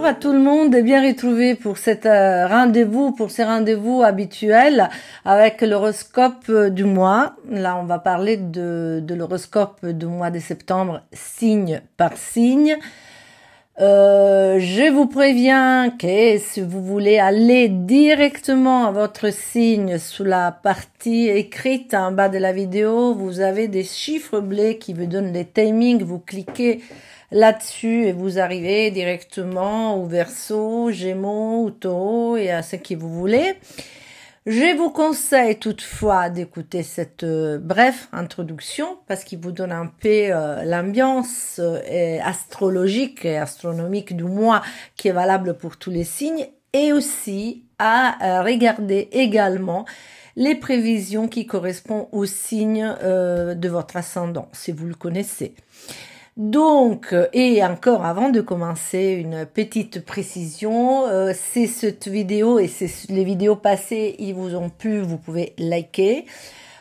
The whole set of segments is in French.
à tout le monde et bien retrouvé pour cet rendez-vous, pour ces rendez-vous habituels avec l'horoscope du mois. Là, on va parler de l'horoscope du mois de septembre, signe par signe. Je vous préviens que si vous voulez aller directement à votre signe sous la partie écrite en bas de la vidéo, vous avez des chiffres bleus qui vous donnent les timings. Vous cliquez là-dessus et vous arrivez directement au Verseau, Gémeaux ou Taureau et à ce que vous voulez. Je vous conseille toutefois d'écouter cette brève introduction parce qu'il vous donne un peu l'ambiance astrologique et astronomique du mois qui est valable pour tous les signes, et aussi à regarder également les prévisions qui correspondent aux signes de votre ascendant, si vous le connaissez. Donc, et encore avant de commencer, une petite précision, si cette vidéo et les vidéos passées, ils vous ont plu, vous pouvez liker.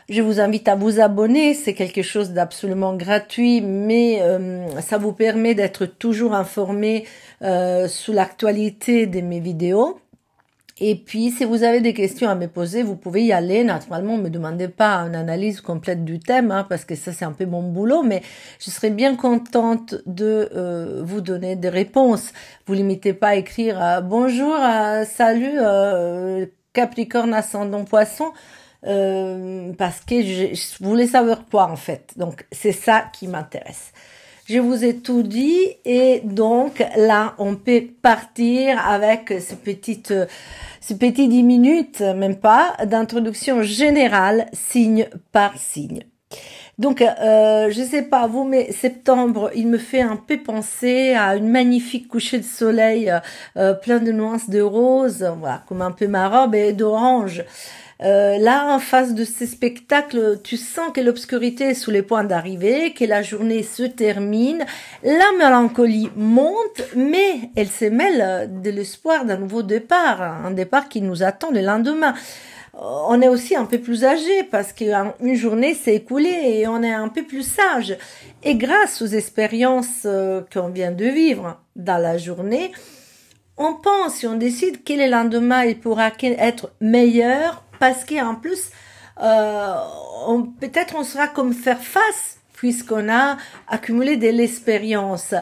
Je vous invite à vous abonner, c'est quelque chose d'absolument gratuit, mais ça vous permet d'être toujours informé sur l'actualité de mes vidéos. Et puis, si vous avez des questions à me poser, vous pouvez y aller. Naturellement, ne me demandez pas une analyse complète du thème, parce que ça, c'est un peu mon boulot, mais je serais bien contente de vous donner des réponses. Vous limitez pas à écrire bonjour, salut, Capricorne ascendant Poisson, parce que je voulais savoir quoi, en fait. Donc, c'est ça qui m'intéresse. Je vous ai tout dit et donc là, on peut partir avec ces petits 10 minutes, même pas, d'introduction générale, signe par signe. Donc, je sais pas vous, mais septembre, il me fait un peu penser à une magnifique coucher de soleil, plein de nuances de rose, voilà, comme un peu ma robe, et d'orange. Là, en face de ces spectacles, tu sens que l'obscurité est sous les points d'arrivée, que la journée se termine, la mélancolie monte, mais elle se mêle de l'espoir d'un nouveau départ, un départ qui nous attend le lendemain. On est aussi un peu plus âgé parce qu'une journée s'est écoulée et on est un peu plus sage. Et grâce aux expériences qu'on vient de vivre dans la journée, on pense et on décide que le lendemain il pourra être meilleur, parce qu'en plus, peut-être on saura comme faire face, puisqu'on a accumulé de l'expérience.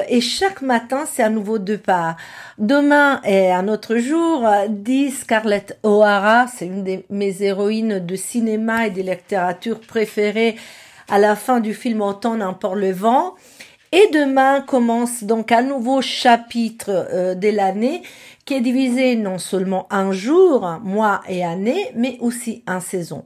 Et chaque matin, c'est un nouveau départ. Demain est un autre jour, dit Scarlett O'Hara, c'est une de mes héroïnes de cinéma et de littérature préférées à la fin du film Automne emporte le vent. Et demain commence donc un nouveau chapitre de l'année qui est divisé non seulement en jours, mois et années, mais aussi en saisons.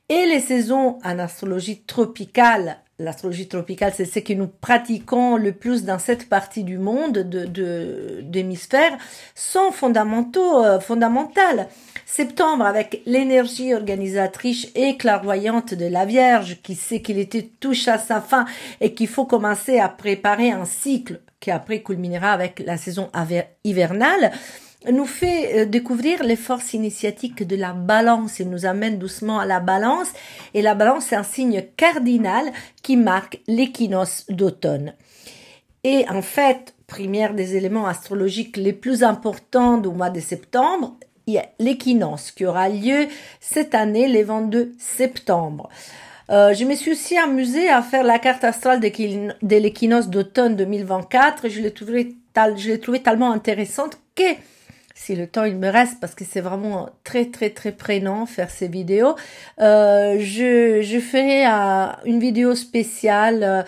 Et les saisons en astrologie tropicale, l'astrologie tropicale, c'est ce que nous pratiquons le plus dans cette partie du monde d'hémisphère, sont fondamentales. Septembre, avec l'énergie organisatrice et clairvoyante de la Vierge, qui sait qu'il était touche à sa fin et qu'il faut commencer à préparer un cycle qui après culminera avec la saison hivernale, nous fait découvrir les forces initiatiques de la balance et nous amène doucement à la balance. Et la balance, c'est un signe cardinal qui marque l'équinoxe d'automne. Et en fait, première des éléments astrologiques les plus importants du mois de septembre, il y a l'équinoxe qui aura lieu cette année, le 22 septembre. Je me suis aussi amusée à faire la carte astrale de l'équinoxe d'automne 2024 et je l'ai trouvé tellement intéressante que, si le temps il me reste, parce que c'est vraiment très très très prenant faire ces vidéos, je ferai une vidéo spéciale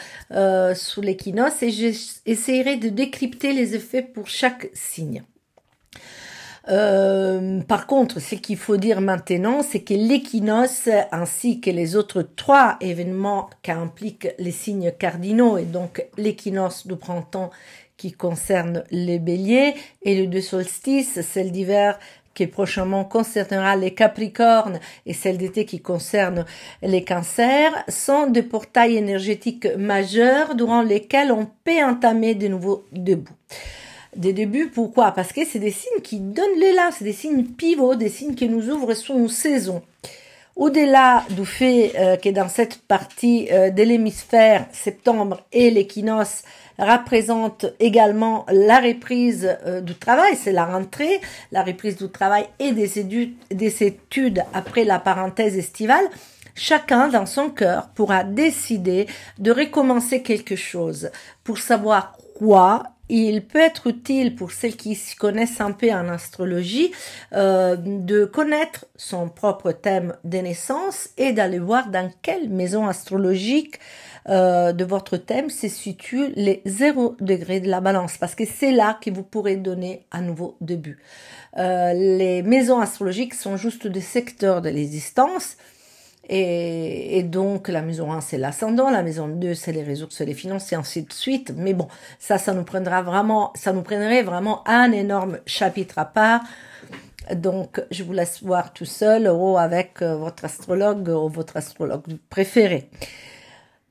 sur l'équinoxe et j'essaierai de décrypter les effets pour chaque signe. Par contre, ce qu'il faut dire maintenant, c'est que l'équinoxe, ainsi que les autres 3 événements qu'impliquent les signes cardinaux, et donc l'équinoxe du printemps qui concerne les béliers, et les 2 solstices, celle d'hiver qui prochainement concernera les capricornes et celle d'été qui concerne les cancers, sont des portails énergétiques majeurs durant lesquels on peut entamer de nouveaux débuts. Des débuts, pourquoi? Parce que c'est des signes qui donnent l'élan, c'est des signes pivots, des signes qui nous ouvrent sur une saison. Au-delà du fait que dans cette partie de l'hémisphère, septembre et l'équinoxe, représente également la reprise du travail, c'est la rentrée, la reprise du travail et des études après la parenthèse estivale. Chacun dans son cœur pourra décider de recommencer quelque chose. Pour savoir quoi, il peut être utile pour celles qui s'y connaissent un peu en astrologie de connaître son propre thème de naissance et d'aller voir dans quelle maison astrologique de votre thème se situe les 0 degrés de la balance, parce que c'est là que vous pourrez donner un nouveau début. Les maisons astrologiques sont juste des secteurs de l'existence. Et donc, la maison 1, c'est l'ascendant, la maison 2, c'est les ressources et les finances, et ainsi de suite. Mais bon, ça nous prendrait vraiment un énorme chapitre à part. Donc, je vous laisse voir tout seul ou avec votre astrologue ou votre astrologue préféré.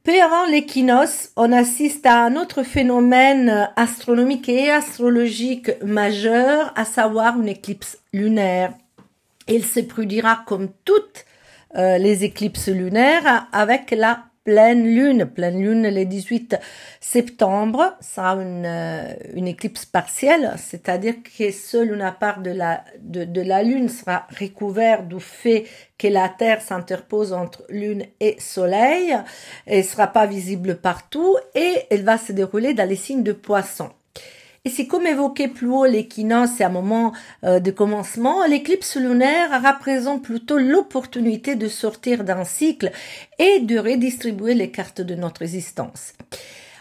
Peu avant l'équinoxe, on assiste à un autre phénomène astronomique et astrologique majeur, à savoir une éclipse lunaire. Il se produira comme toutes les éclipses lunaires avec la pleine lune le 18 septembre, sera une éclipse partielle, c'est-à-dire que seule une part de la lune sera recouverte du fait que la Terre s'interpose entre lune et soleil, et sera pas visible partout, et elle va se dérouler dans les signes de Poisson. Et c'est comme évoqué plus haut, l'équinoxe c'est un moment de commencement. L'éclipse lunaire représente plutôt l'opportunité de sortir d'un cycle et de redistribuer les cartes de notre existence.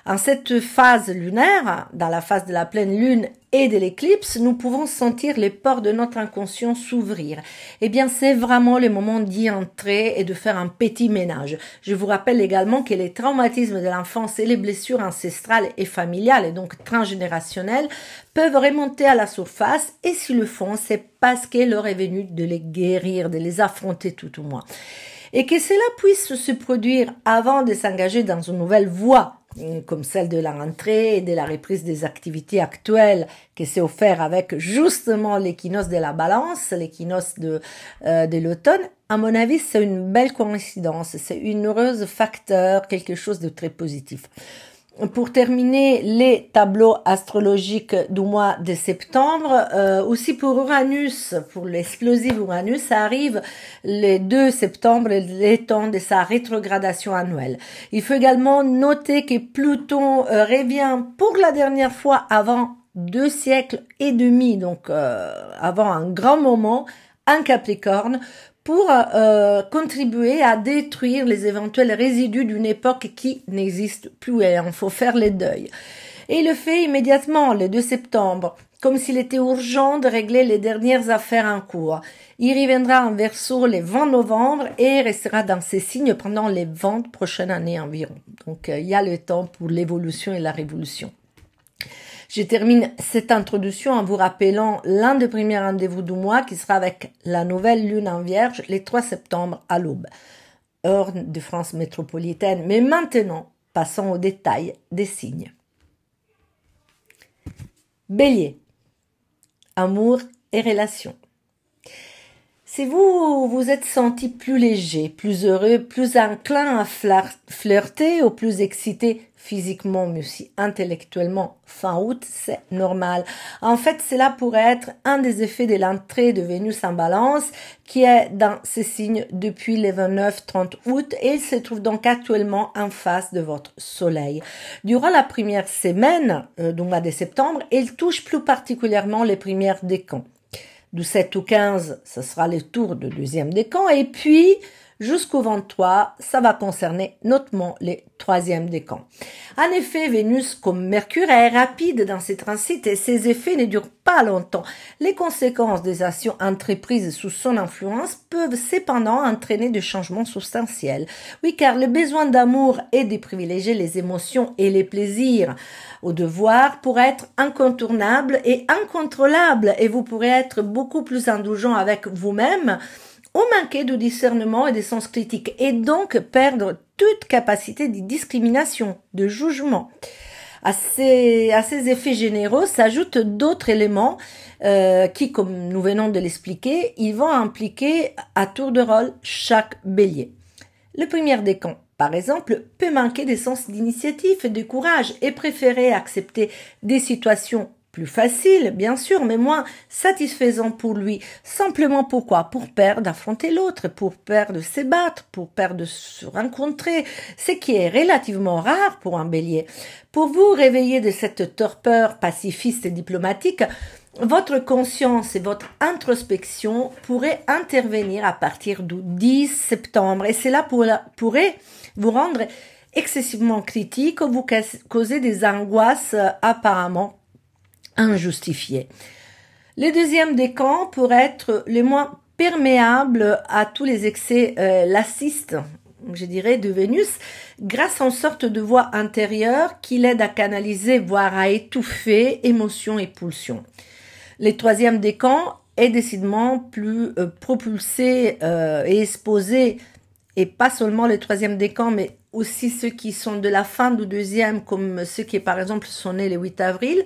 En cette phase lunaire, dans la phase de la pleine lune et de l'éclipse, nous pouvons sentir les portes de notre inconscient s'ouvrir. Eh bien, c'est vraiment le moment d'y entrer et de faire un petit ménage. Je vous rappelle également que les traumatismes de l'enfance et les blessures ancestrales et familiales, et donc transgénérationnelles, peuvent remonter à la surface, et s'ils le font, c'est parce qu'il leur est venu de les guérir, de les affronter tout au moins. Et que cela puisse se produire avant de s'engager dans une nouvelle voie, comme celle de la rentrée et de la reprise des activités actuelles qui s'est offert avec justement l'équinoxe de la balance, l'équinoxe de l'automne, à mon avis, c'est une belle coïncidence, c'est une heureuse facteur, quelque chose de très positif. Pour terminer les tableaux astrologiques du mois de septembre, aussi pour Uranus, pour l'explosif Uranus, ça arrive le 2 septembre, le temps de sa rétrogradation annuelle. Il faut également noter que Pluton revient pour la dernière fois avant 2 siècles et demi, donc avant un grand moment, en Capricorne, pour contribuer à détruire les éventuels résidus d'une époque qui n'existe plus, et il faut faire les deuils. Et il le fait immédiatement, le 2 septembre, comme s'il était urgent de régler les dernières affaires en cours. Il reviendra en Verseau le 20 novembre et restera dans ces signes pendant les 20 prochaines années environ. Donc il y a le temps pour l'évolution et la révolution. Je termine cette introduction en vous rappelant l'un des premiers rendez-vous du mois qui sera avec la nouvelle lune en Vierge le 3 septembre à l'aube, heure de France métropolitaine. Mais maintenant, passons aux détails des signes. Bélier, amour et relations. Si vous vous êtes senti plus léger, plus heureux, plus enclin à flirter ou plus excité physiquement mais aussi intellectuellement fin août, c'est normal. En fait, cela pourrait être un des effets de l'entrée de Vénus en Balance qui est dans ces signes depuis le 29-30 août et il se trouve donc actuellement en face de votre soleil. Durant la première semaine du mois de septembre, il touche plus particulièrement les premières décans. Du 7 au 15, ce sera le tour du deuxième décan. Et puis, jusqu'au 23, ça va concerner notamment les troisièmes décans. En effet, Vénus, comme Mercure, est rapide dans ses transits et ses effets ne durent pas longtemps. Les conséquences des actions entreprises sous son influence peuvent cependant entraîner des changements substantiels. Oui, car le besoin d'amour et de privilégier les émotions et les plaisirs au devoir pourrait être incontournable et incontrôlable et vous pourrez être beaucoup plus indulgent avec vous-même ou manquer de discernement et de sens critique et donc perdre toute capacité de discrimination, de jugement. À ces effets généraux s'ajoutent d'autres éléments qui, comme nous venons de l'expliquer, ils vont impliquer à tour de rôle chaque bélier. Le premier décan, par exemple, peut manquer de sens d'initiative et de courage et préférer accepter des situations plus faciles, bien sûr, mais moins satisfaisantes pour lui. Simplement pourquoi? Pour peur d'affronter l'autre, pour peur de se battre, pour peur de se rencontrer, ce qui est relativement rare pour un bélier. Pour vous réveiller de cette torpeur pacifiste et diplomatique, votre conscience et votre introspection pourraient intervenir à partir du 10 septembre et cela pourrait vous rendre excessivement critique ou vous causer des angoisses apparemment injustifiées. Le deuxième décan pourrait être le moins perméable à tous les excès lacistes, je dirais, de Vénus, grâce à une sorte de voix intérieure qui l'aide à canaliser, voire à étouffer émotions et pulsions. Le troisième décan est décidément plus propulsé et exposé, et pas seulement le troisième décan, mais aussi ceux qui sont de la fin du deuxième, comme ceux qui, par exemple, sont nés le 8 avril,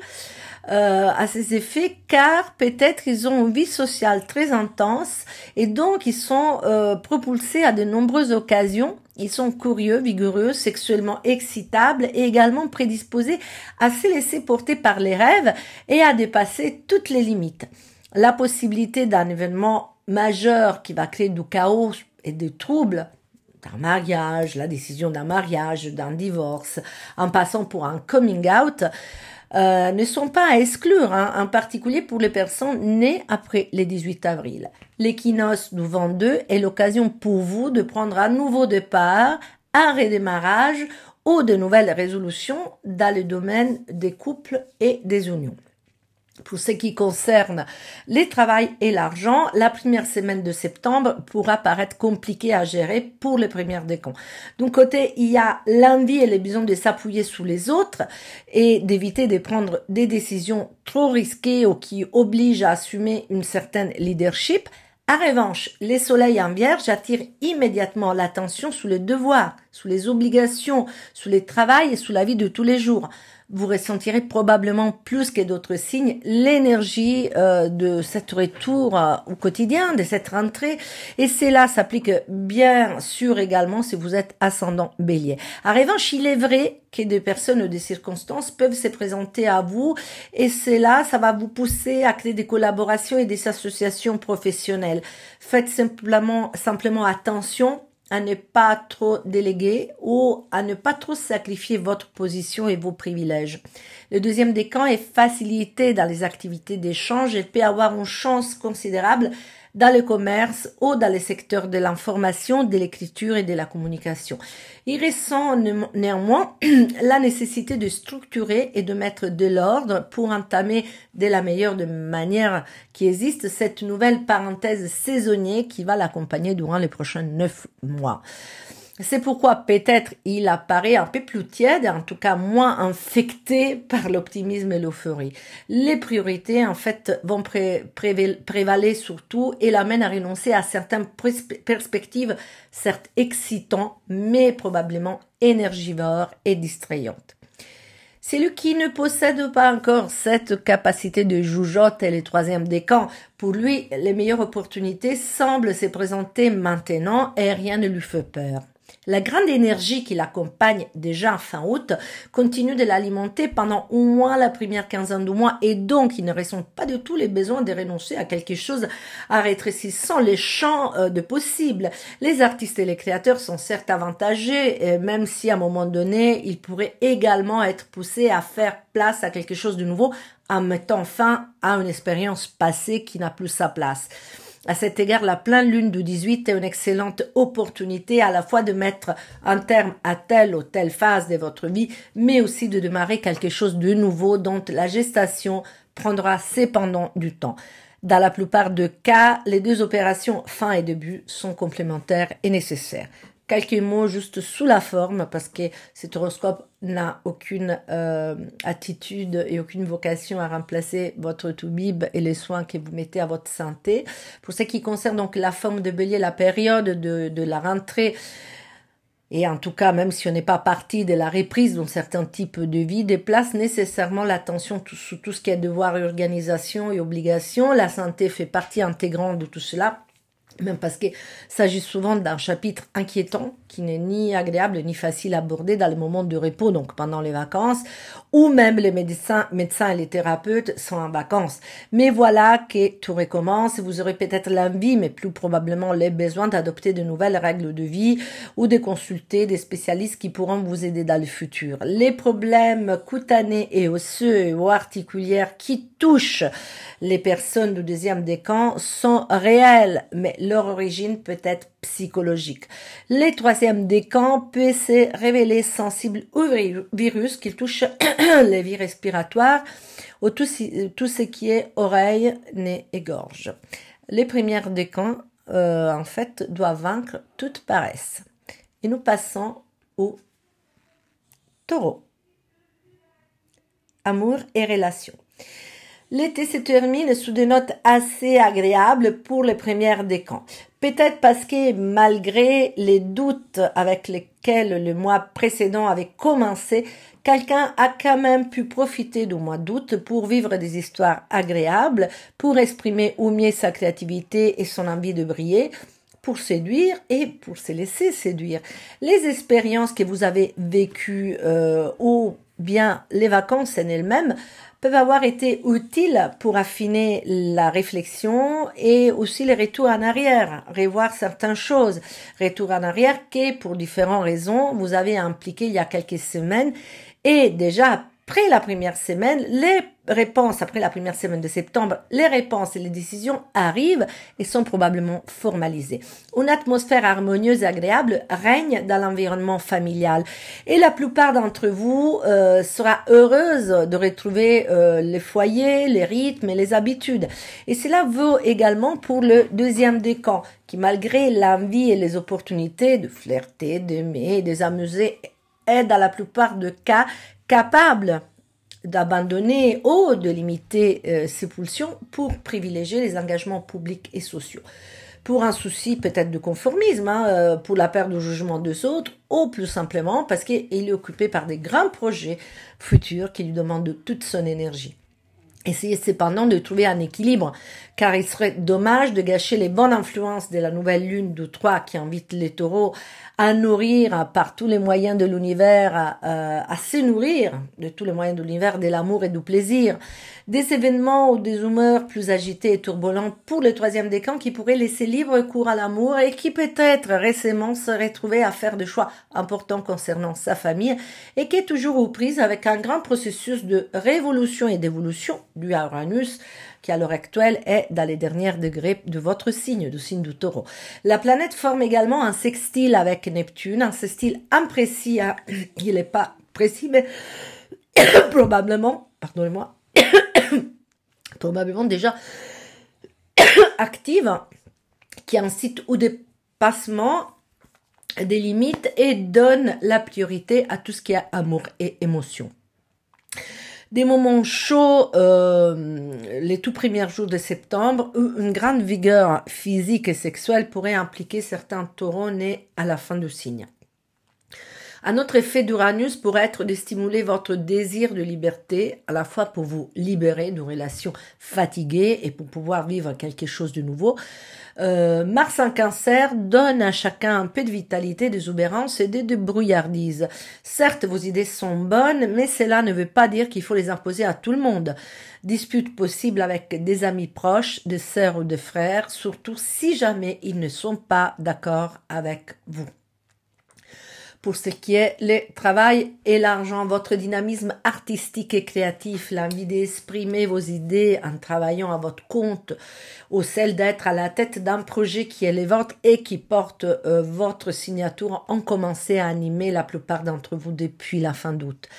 à ces effets, car peut-être ils ont une vie sociale très intense et donc ils sont propulsés à de nombreuses occasions. Ils sont curieux, vigoureux, sexuellement excitables et également prédisposés à se laisser porter par les rêves et à dépasser toutes les limites. La possibilité d'un événement majeur qui va créer du chaos et des troubles, d'un mariage, la décision d'un mariage, d'un divorce, en passant pour un coming out, ne sont pas à exclure, en particulier pour les personnes nées après le 18 avril. L'équinoxe du 22 est l'occasion pour vous de prendre un nouveau départ, un redémarrage ou de nouvelles résolutions dans le domaine des couples et des unions. Pour ce qui concerne les travail et l'argent, la première semaine de septembre pourra paraître compliquée à gérer pour les premières décans. D'un côté, il y a l'envie et le besoin de s'appuyer sur les autres et d'éviter de prendre des décisions trop risquées ou qui obligent à assumer une certaine leadership. En revanche, les soleils en vierge attirent immédiatement l'attention sur les devoirs, sur les obligations, sur le travail et sur la vie de tous les jours. Vous ressentirez probablement plus que d'autres signes l'énergie de cet retour au quotidien, de cette rentrée. Et cela s'applique bien sûr également si vous êtes ascendant bélier. En revanche, il est vrai que des personnes ou des circonstances peuvent se présenter à vous et cela, ça va vous pousser à créer des collaborations et des associations professionnelles. Faites simplement attention à ne pas trop déléguer ou à ne pas trop sacrifier votre position et vos privilèges. Le deuxième décan est facilité dans les activités d'échange et peut avoir une chance considérable dans le commerce ou dans les secteurs de l'information, de l'écriture et de la communication. Il ressent néanmoins la nécessité de structurer et de mettre de l'ordre pour entamer de la meilleure manière qui existe cette nouvelle parenthèse saisonnière qui va l'accompagner durant les prochains 9 mois. C'est pourquoi peut-être il apparaît un peu plus tiède, en tout cas moins infecté par l'optimisme et l'euphorie. Les priorités, en fait, vont prévaler surtout et l'amènent à renoncer à certaines perspectives, certes excitantes, mais probablement énergivores et distrayantes. Celui qui ne possède pas encore cette capacité de jugeote et le troisième décan, pour lui, les meilleures opportunités semblent se présenter maintenant et rien ne lui fait peur. La grande énergie qui l'accompagne déjà en fin août continue de l'alimenter pendant au moins la première quinzaine du mois et donc il ne ressent pas du tout les besoins de renoncer à quelque chose en rétrécissant les champs de possibles. Les artistes et les créateurs sont certes avantagés, même si à un moment donné, ils pourraient également être poussés à faire place à quelque chose de nouveau en mettant fin à une expérience passée qui n'a plus sa place. À cet égard, la pleine lune du 18 est une excellente opportunité à la fois de mettre un terme à telle ou telle phase de votre vie, mais aussi de démarrer quelque chose de nouveau dont la gestation prendra cependant du temps. Dans la plupart des cas, les deux opérations fin et début sont complémentaires et nécessaires. Quelques mots juste sous la forme parce que cet horoscope n'a aucune attitude et aucune vocation à remplacer votre toubib et les soins que vous mettez à votre santé. Pour ce qui concerne donc la forme de bélier, la période de la rentrée, et en tout cas même si on n'est pas parti de la reprise d'un certain type de vie, déplace nécessairement l'attention sur tout ce qui est devoir, organisation et obligation. La santé fait partie intégrante de tout cela. Même parce qu'il s'agit souvent d'un chapitre inquiétant qui n'est ni agréable ni facile à aborder dans les moments de repos, donc pendant les vacances, ou même les médecins et les thérapeutes sont en vacances. Mais voilà que tout recommence, vous aurez peut-être l'envie, mais plus probablement les besoins d'adopter de nouvelles règles de vie ou de consulter des spécialistes qui pourront vous aider dans le futur. Les problèmes cutanés et osseux ou articulaires qui touchent les personnes du deuxième décan sont réels, mais leur origine peut être psychologique. Les troisième décan peuvent se révéler sensibles au virus qui touche les vies respiratoires ou tout ce qui est oreille, nez et gorge. Les premières décans, en fait, doivent vaincre toute paresse. Et nous passons au taureau. Amour et relations. L'été se termine sous des notes assez agréables pour les premières décans. Peut-être parce que malgré les doutes avec lesquels le mois précédent avait commencé, quelqu'un a quand même pu profiter du mois d'août pour vivre des histoires agréables, pour exprimer au mieux sa créativité et son envie de briller, pour séduire et pour se laisser séduire. Les expériences que vous avez vécues ou bien les vacances en elles-mêmes peuvent avoir été utiles pour affiner la réflexion et aussi les retours en arrière, revoir certaines choses. Retour en arrière que, pour différentes raisons, vous avez impliqué il y a quelques semaines et déjà après la première semaine, les réponses, après la première semaine de septembre, les réponses et les décisions arrivent et sont probablement formalisées. Une atmosphère harmonieuse et agréable règne dans l'environnement familial et la plupart d'entre vous sera heureuse de retrouver les foyers, les rythmes et les habitudes. Et cela vaut également pour le deuxième décan qui, malgré l'envie et les opportunités de flirter, d'aimer, de s'amuser, est dans la plupart des cas capable d'abandonner ou de limiter ses pulsions pour privilégier les engagements publics et sociaux. Pour un souci peut-être de conformisme, pour la peur du jugement des autres, ou plus simplement parce qu'il est occupé par des grands projets futurs qui lui demandent toute son énergie. Essayez cependant de trouver un équilibre, car il serait dommage de gâcher les bonnes influences de la nouvelle lune du 3 qui invite les taureaux à nourrir par tous les moyens de l'univers, à se nourrir de tous les moyens de l'univers, de l'amour et du plaisir. Des événements ou des humeurs plus agitées et turbulentes pour le troisième décan qui pourraient laisser libre cours à l'amour et qui peut-être récemment se retrouvaient à faire des choix importants concernant sa famille et qui est toujours aux prises avec un grand processus de révolution et d'évolution du Uranus qui à l'heure actuelle est dans les derniers degrés de votre signe, du signe du taureau. La planète forme également un sextile avec Neptune, un sextile imprécis, il n'est pas précis, mais probablement, pardonnez-moi, probablement déjà active, qui incite au dépassement des limites et donne la priorité à tout ce qui est amour et émotion. Des moments chauds, les tout premiers jours de septembre, où une grande vigueur physique et sexuelle pourrait impliquer certains taureaux nés à la fin du signe. Un autre effet d'Uranus pourrait être de stimuler votre désir de liberté, à la fois pour vous libérer de relations fatiguées et pour pouvoir vivre quelque chose de nouveau. Mars en Cancer donne à chacun un peu de vitalité, d'exubérance et de brouillardise. Certes, vos idées sont bonnes, mais cela ne veut pas dire qu'il faut les imposer à tout le monde. Disputes possibles avec des amis proches, des sœurs ou des frères, surtout si jamais ils ne sont pas d'accord avec vous. Pour ce qui est le travail et l'argent, votre dynamisme artistique et créatif, l'envie d'exprimer vos idées en travaillant à votre compte ou celle d'être à la tête d'un projet qui est le vôtre et qui porte votre signature ont commencé à animer la plupart d'entre vous depuis la fin d'août.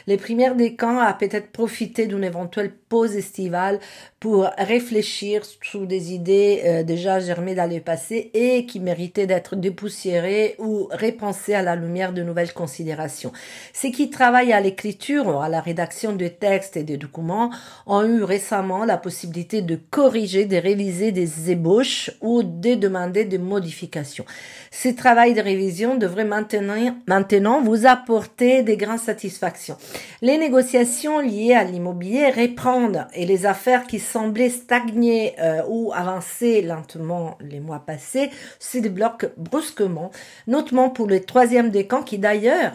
Les premières décans a peut-être profité d'une éventuelle pause estivale pour réfléchir sur des idées déjà germées dans le passé et qui méritaient d'être dépoussiérées ou repensées à la lumière de nouvelles considérations. Ceux qui travaillent à l'écriture ou à la rédaction de textes et de documents ont eu récemment la possibilité de corriger, de réviser des ébauches ou de demander des modifications. Ce travail de révision devrait maintenant vous apporter des grandes satisfactions. Les négociations liées à l'immobilier reprennent demande et les affaires qui semblaient stagner ou avancer lentement les mois passés se débloquent brusquement, notamment pour le troisième décan qui d'ailleurs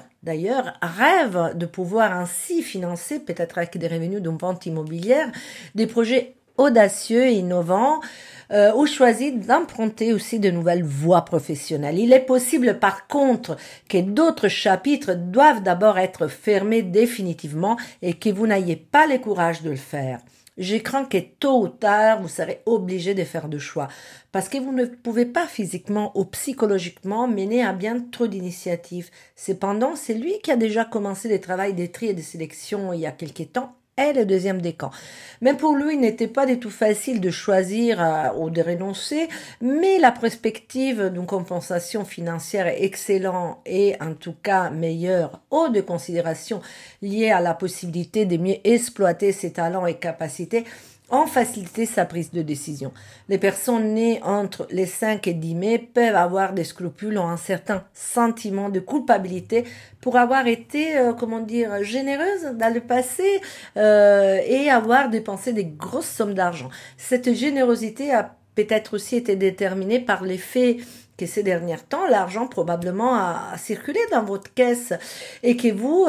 rêve de pouvoir ainsi financer, peut-être avec des revenus d'une vente immobilière, des projets audacieux et innovants, ou choisit d'emprunter aussi de nouvelles voies professionnelles. Il est possible par contre que d'autres chapitres doivent d'abord être fermés définitivement et que vous n'ayez pas le courage de le faire. Je crains que tôt ou tard, vous serez obligé de faire de choix parce que vous ne pouvez pas physiquement ou psychologiquement mener à bien trop d'initiatives. Cependant, c'est lui qui a déjà commencé le travail de tri et de sélection il y a quelque temps est le deuxième décan. Même pour lui, il n'était pas du tout facile de choisir ou de renoncer, mais la perspective d'une compensation financière est excellente et en tout cas meilleure, hors de considération liée à la possibilité de mieux exploiter ses talents et capacités, ont facilité sa prise de décision. Les personnes nées entre les 5 et 10 mai peuvent avoir des scrupules ou un certain sentiment de culpabilité pour avoir été, généreuses dans le passé et avoir dépensé des grosses sommes d'argent. Cette générosité a peut-être aussi été déterminée par l'effet que ces derniers temps, l'argent probablement a circulé dans votre caisse et que vous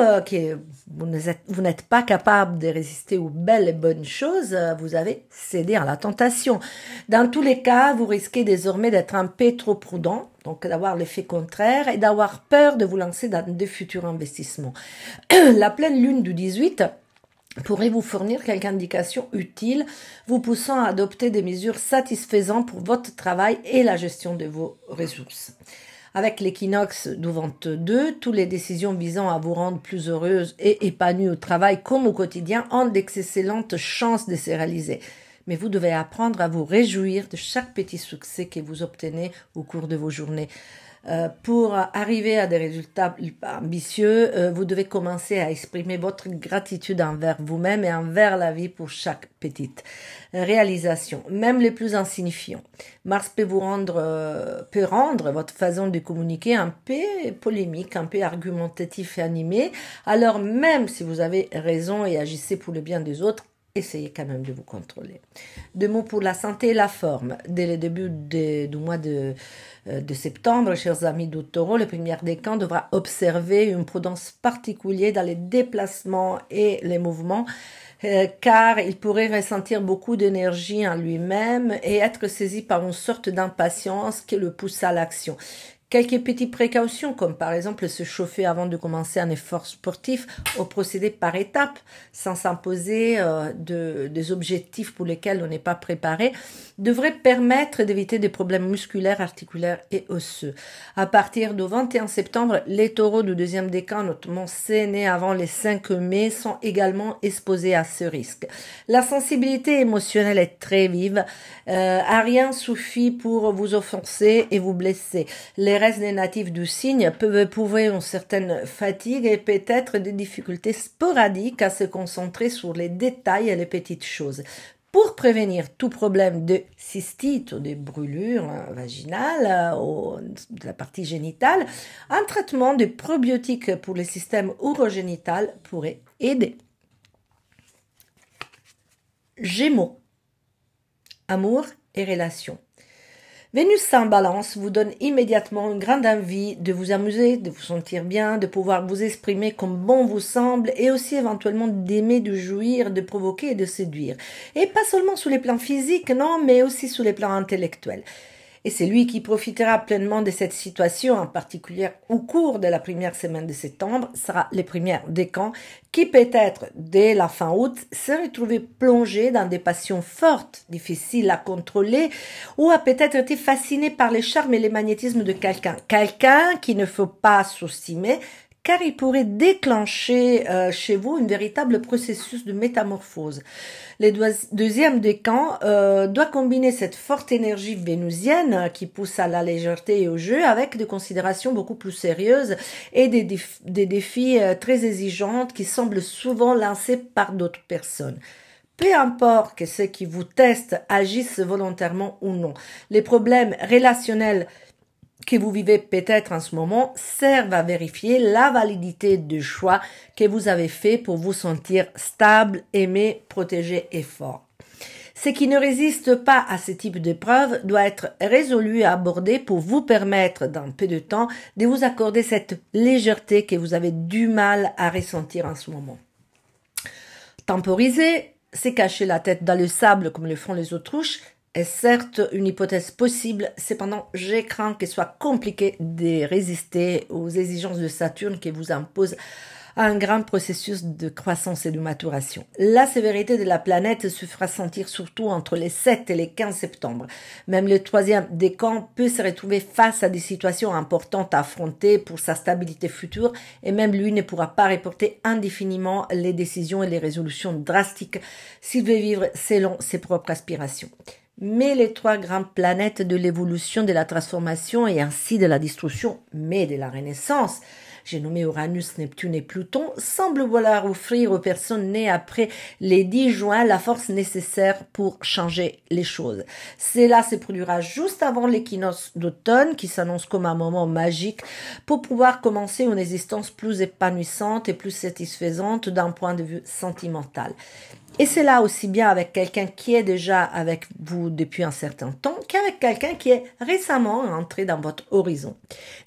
n'êtes pas capable de résister aux belles et bonnes choses, vous avez cédé à la tentation. Dans tous les cas, vous risquez désormais d'être un peu trop prudent, donc d'avoir l'effet contraire et d'avoir peur de vous lancer dans de futurs investissements. La pleine lune du 18 pourrait vous fournir quelques indications utiles, vous poussant à adopter des mesures satisfaisantes pour votre travail et la gestion de vos ressources. Avec l'équinoxe du 22, toutes les décisions visant à vous rendre plus heureuse et épanouie au travail comme au quotidien ont d'excellentes chances de se réaliser. Mais vous devez apprendre à vous réjouir de chaque petit succès que vous obtenez au cours de vos journées. Pour arriver à des résultats ambitieux, vous devez commencer à exprimer votre gratitude envers vous-même et envers la vie pour chaque petite réalisation, même les plus insignifiants. Mars peut rendre votre façon de communiquer un peu polémique, un peu argumentatif et animé. Alors même si vous avez raison et agissez pour le bien des autres, essayez quand même de vous contrôler. 2 mots pour la santé et la forme. Dès le début du mois de septembre, chers amis du Taureau, le premier décan devra observer une prudence particulière dans les déplacements et les mouvements, car il pourrait ressentir beaucoup d'énergie en lui-même et être saisi par une sorte d'impatience qui le pousse à l'action. Quelques petites précautions, comme par exemple se chauffer avant de commencer un effort sportif ou procéder par étapes, sans s'imposer des objectifs pour lesquels on n'est pas préparé, devraient permettre d'éviter des problèmes musculaires, articulaires et osseux. À partir du 21 septembre, les taureaux du deuxième décan, notamment ceux nés avant les 5 mai, sont également exposés à ce risque. La sensibilité émotionnelle est très vive, à rien suffit pour vous offenser et vous blesser. Les restes des natifs du signe peuvent éprouver une certaine fatigue et peut-être des difficultés sporadiques à se concentrer sur les détails et les petites choses. Pour prévenir tout problème de cystite ou de brûlure vaginale ou de la partie génitale, un traitement de probiotiques pour le système urogénital pourrait aider. Gémeaux. Amour et relations. Vénus en balance vous donne immédiatement une grande envie de vous amuser, de vous sentir bien, de pouvoir vous exprimer comme bon vous semble et aussi éventuellement d'aimer, de jouir, de provoquer et de séduire. Et pas seulement sur les plans physiques, non, mais aussi sur les plans intellectuels. Et c'est lui qui profitera pleinement de cette situation, en particulier au cours de la première semaine de septembre, sera les premières décans, qui peut-être, dès la fin août, se retrouver plongé dans des passions fortes, difficiles à contrôler, ou a peut-être été fasciné par les charmes et les magnétismes de quelqu'un. Quelqu'un qu'il ne faut pas sous-estimer, car il pourrait déclencher chez vous un véritable processus de métamorphose. Le deuxième décan doit combiner cette forte énergie vénusienne qui pousse à la légèreté et au jeu avec des considérations beaucoup plus sérieuses et des défis très exigeants qui semblent souvent lancés par d'autres personnes. Peu importe que ceux qui vous testent agissent volontairement ou non, les problèmes relationnels que vous vivez peut-être en ce moment servent à vérifier la validité du choix que vous avez fait pour vous sentir stable, aimé, protégé et fort. Ce qui ne résiste pas à ce type d'épreuve doit être résolu et abordé pour vous permettre, dans peu de temps, de vous accorder cette légèreté que vous avez du mal à ressentir en ce moment. Temporiser, c'est cacher la tête dans le sable comme le font les autruches, est certes une hypothèse possible, cependant je crains qu'il soit compliqué de résister aux exigences de Saturne qui vous imposent un grand processus de croissance et de maturation. La sévérité de la planète se fera sentir surtout entre les 7 et les 15 septembre. Même le troisième décan peut se retrouver face à des situations importantes à affronter pour sa stabilité future et même lui ne pourra pas reporter indéfiniment les décisions et les résolutions drastiques s'il veut vivre selon ses propres aspirations. Mais les trois grandes planètes de l'évolution, de la transformation et ainsi de la destruction, mais de la renaissance, j'ai nommé Uranus, Neptune et Pluton, semblent vouloir offrir aux personnes nées après les 10 juin la force nécessaire pour changer les choses. Cela se produira juste avant l'équinoxe d'automne qui s'annonce comme un moment magique pour pouvoir commencer une existence plus épanouissante et plus satisfaisante d'un point de vue sentimental. Et c'est là aussi bien avec quelqu'un qui est déjà avec vous depuis un certain temps qu'avec quelqu'un qui est récemment entré dans votre horizon.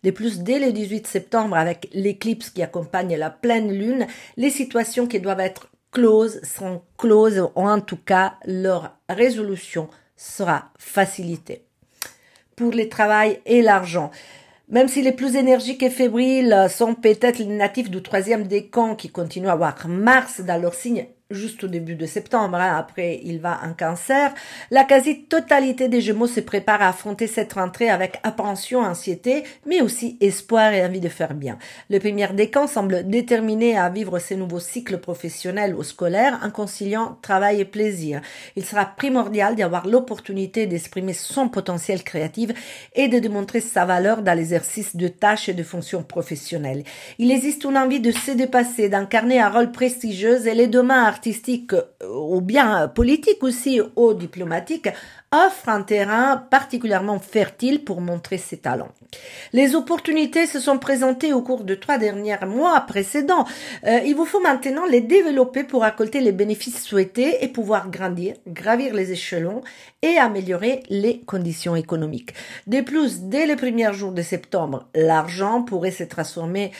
De plus, dès le 18 septembre, avec l'éclipse qui accompagne la pleine lune, les situations qui doivent être closes sont closes, ou en tout cas, leur résolution sera facilitée. Pour le travail et l'argent, même si les plus énergiques et fébriles sont peut-être les natifs du troisième décan qui continuent à avoir Mars dans leur signe juste au début de septembre, après il va en Cancer, la quasi-totalité des Gémeaux se prépare à affronter cette rentrée avec appréhension, anxiété, mais aussi espoir et envie de faire bien. Le premier décan semble déterminé à vivre ces nouveaux cycles professionnels ou scolaires en conciliant travail et plaisir. Il sera primordial d'avoir l'opportunité d'exprimer son potentiel créatif et de démontrer sa valeur dans l'exercice de tâches et de fonctions professionnelles. Il existe une envie de se dépasser, d'incarner un rôle prestigieux et les domaines artistiques ou bien politiques aussi ou diplomatiques offrent un terrain particulièrement fertile pour montrer ses talents. Les opportunités se sont présentées au cours de 3 derniers mois précédents. Il vous faut maintenant les développer pour récolter les bénéfices souhaités et pouvoir grandir, gravir les échelons et améliorer les conditions économiques. De plus, dès les premiers jours de septembre, l'argent pourrait se transformer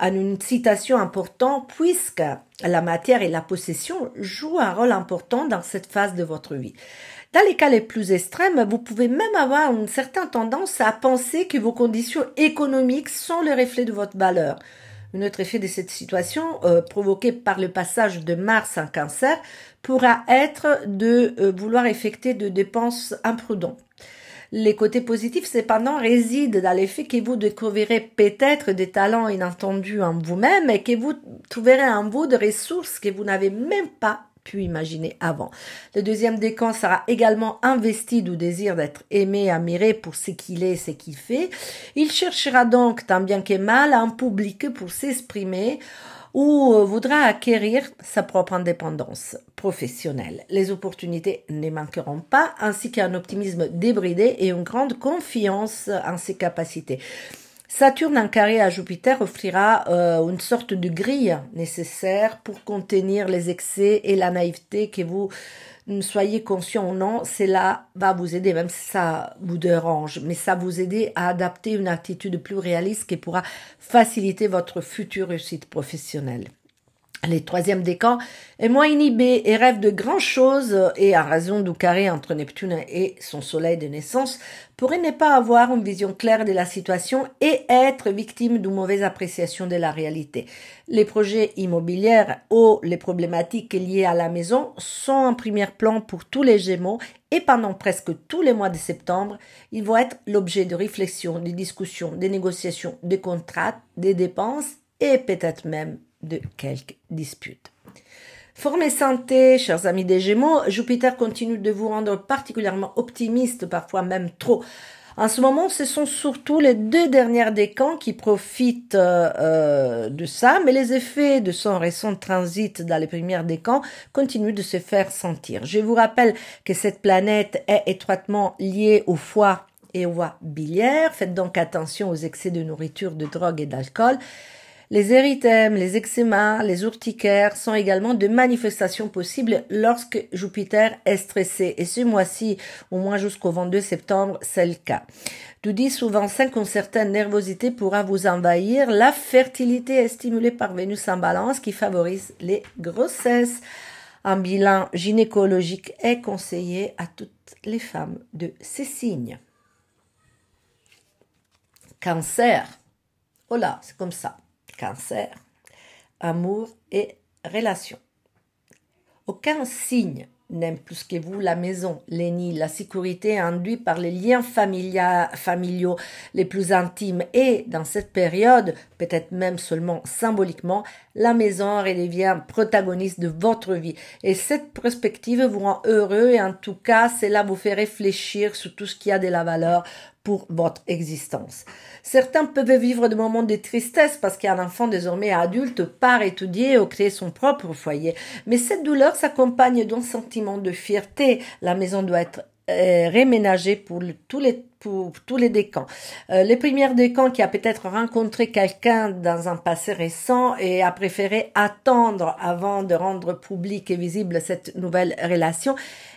en une citation importante puisque la matière et la possession jouent un rôle important dans cette phase de votre vie. Dans les cas les plus extrêmes, vous pouvez même avoir une certaine tendance à penser que vos conditions économiques sont le reflet de votre valeur. Un autre effet de cette situation, provoqué par le passage de Mars en Cancer, pourra être de vouloir effectuer de dépenses imprudentes. Les côtés positifs, cependant, résident dans l'effet que vous découvrirez peut-être des talents inattendus en vous-même et que vous trouverez en vous des ressources que vous n'avez même pas pu imaginer avant. Le deuxième décan sera également investi du désir d'être aimé, admiré pour ce qu'il est, ce qu'il fait. Il cherchera donc, tant bien que mal, un public pour s'exprimer ou voudra acquérir sa propre indépendance professionnelle. Les opportunités ne manqueront pas, ainsi qu'un optimisme débridé et une grande confiance en ses capacités. Saturne en carré à Jupiter offrira une sorte de grille nécessaire pour contenir les excès et la naïveté que vous soyez conscient ou non, cela va vous aider, même si ça vous dérange, mais ça vous aider à adapter une attitude plus réaliste qui pourra faciliter votre future réussite professionnelle. Le troisième décan est moins inhibé et rêve de grandes choses et à raison du carré entre Neptune et son soleil de naissance pourrait ne pas avoir une vision claire de la situation et être victime d'une mauvaise appréciation de la réalité. Les projets immobiliers ou les problématiques liées à la maison sont en premier plan pour tous les Gémeaux et pendant presque tous les mois de septembre, ils vont être l'objet de réflexions, de discussions, de négociations, de contrats, des dépenses et peut-être même de quelques disputes. Forme et santé, chers amis des Gémeaux, Jupiter continue de vous rendre particulièrement optimiste, parfois même trop. En ce moment, ce sont surtout les 2 dernières décans qui profitent de ça, mais les effets de son récent transit dans les premières décans continuent de se faire sentir. Je vous rappelle que cette planète est étroitement liée au foie et voies biliaires. Faites donc attention aux excès de nourriture, de drogue et d'alcool. Les érythèmes, les eczémas, les urticaires sont également de manifestations possibles lorsque Jupiter est stressé. Et ce mois-ci, au moins jusqu'au 22 septembre, c'est le cas. D'où dit souvent qu'une certaine nervosité pourra vous envahir. La fertilité est stimulée par Vénus en balance qui favorise les grossesses. Un bilan gynécologique est conseillé à toutes les femmes de ces signes. Cancer. Oh là, c'est comme ça. Cancer, amour et relations. Aucun signe n'aime plus que vous la maison, les nids, la sécurité induite par les liens familiaux les plus intimes. Et dans cette période, peut-être même seulement symboliquement, la maison redevient protagoniste de votre vie. Et cette perspective vous rend heureux et en tout cas, cela vous fait réfléchir sur tout ce qui a de la valeur pour votre existence. Certains peuvent vivre des moments de tristesse parce qu'un enfant désormais adulte part étudier ou créer son propre foyer. Mais cette douleur s'accompagne d'un sentiment de fierté. La maison doit être réménagée pour tous les décans. Les premières décans qui a peut-être rencontré quelqu'un dans un passé récent et a préféré attendre avant de rendre publique et visible cette nouvelle relation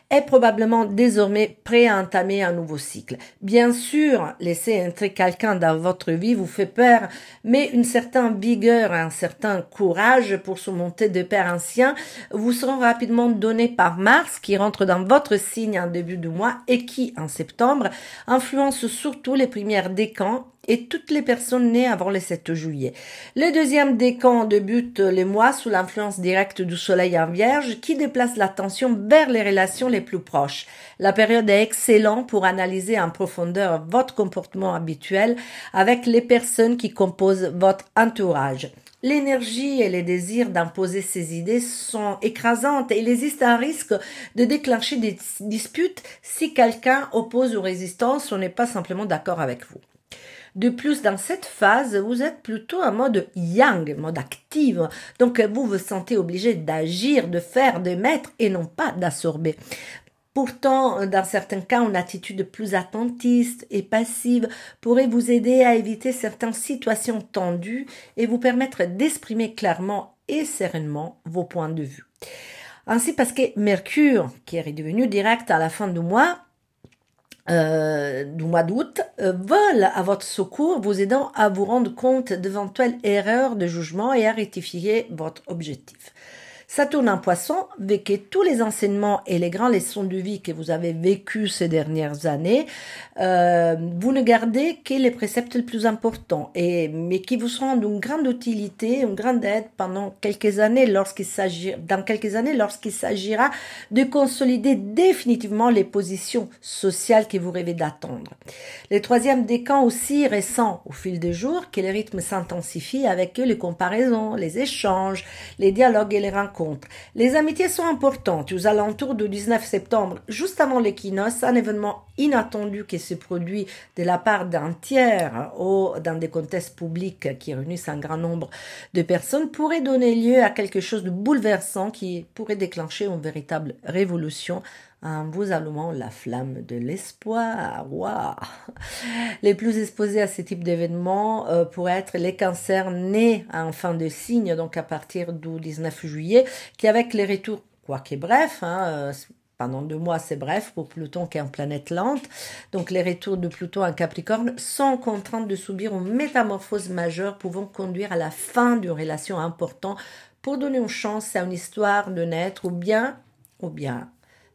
est probablement désormais prêt à entamer un nouveau cycle. Bien sûr, laisser entrer quelqu'un dans votre vie vous fait peur, mais une certaine vigueur, un certain courage pour surmonter des peurs anciens vous seront rapidement donnés par Mars qui rentre dans votre signe en début du mois et qui, en septembre, influence surtout les premières décans et toutes les personnes nées avant le 7 juillet. Le deuxième décan débute le mois sous l'influence directe du soleil en vierge qui déplace l'attention vers les relations les plus proches. La période est excellente pour analyser en profondeur votre comportement habituel avec les personnes qui composent votre entourage. L'énergie et les désirs d'imposer ses idées sont écrasantes et il existe un risque de déclencher des disputes si quelqu'un oppose ou résistance ou n'est pas simplement d'accord avec vous. De plus, dans cette phase, vous êtes plutôt en mode yang, mode active. Donc, vous vous sentez obligé d'agir, de faire, de mettre et non pas d'absorber. Pourtant, dans certains cas, une attitude plus attentiste et passive pourrait vous aider à éviter certaines situations tendues et vous permettre d'exprimer clairement et sereinement vos points de vue. Ainsi, parce que Mercure, qui est redevenu direct à la fin du mois d'août, vole à votre secours, vous aidant à vous rendre compte d'éventuelles erreurs de jugement et à rectifier votre objectif. Saturne en Poisson, avec tous les enseignements et les grandes leçons de vie que vous avez vécues ces dernières années, vous ne gardez que les préceptes les plus importants, mais qui vous seront d'une grande utilité, une grande aide pendant quelques années lorsqu'il s'agira de consolider définitivement les positions sociales que vous rêvez d'attendre. Le troisième décan aussi ressent au fil des jours que les rythmes s'intensifient avec eux les comparaisons, les échanges, les dialogues et les rencontres. Les amitiés sont importantes. Aux alentours du 19 septembre, juste avant l'équinoxe, un événement inattendu qui se produit de la part d'un tiers ou dans des contextes publics qui réunissent un grand nombre de personnes pourrait donner lieu à quelque chose de bouleversant qui pourrait déclencher une véritable révolution en vous allumant la flamme de l'espoir. Wow. Les plus exposés à ce type d'événements pourraient être les cancers nés en fin de signe, donc à partir du 19 juillet, qui avec les retours, quoique bref, pendant 2 mois c'est bref pour Pluton qui est une planète lente, donc les retours de Pluton en Capricorne sont contraints de subir une métamorphose majeure pouvant conduire à la fin d'une relation importante pour donner une chance à une histoire de naître ou bien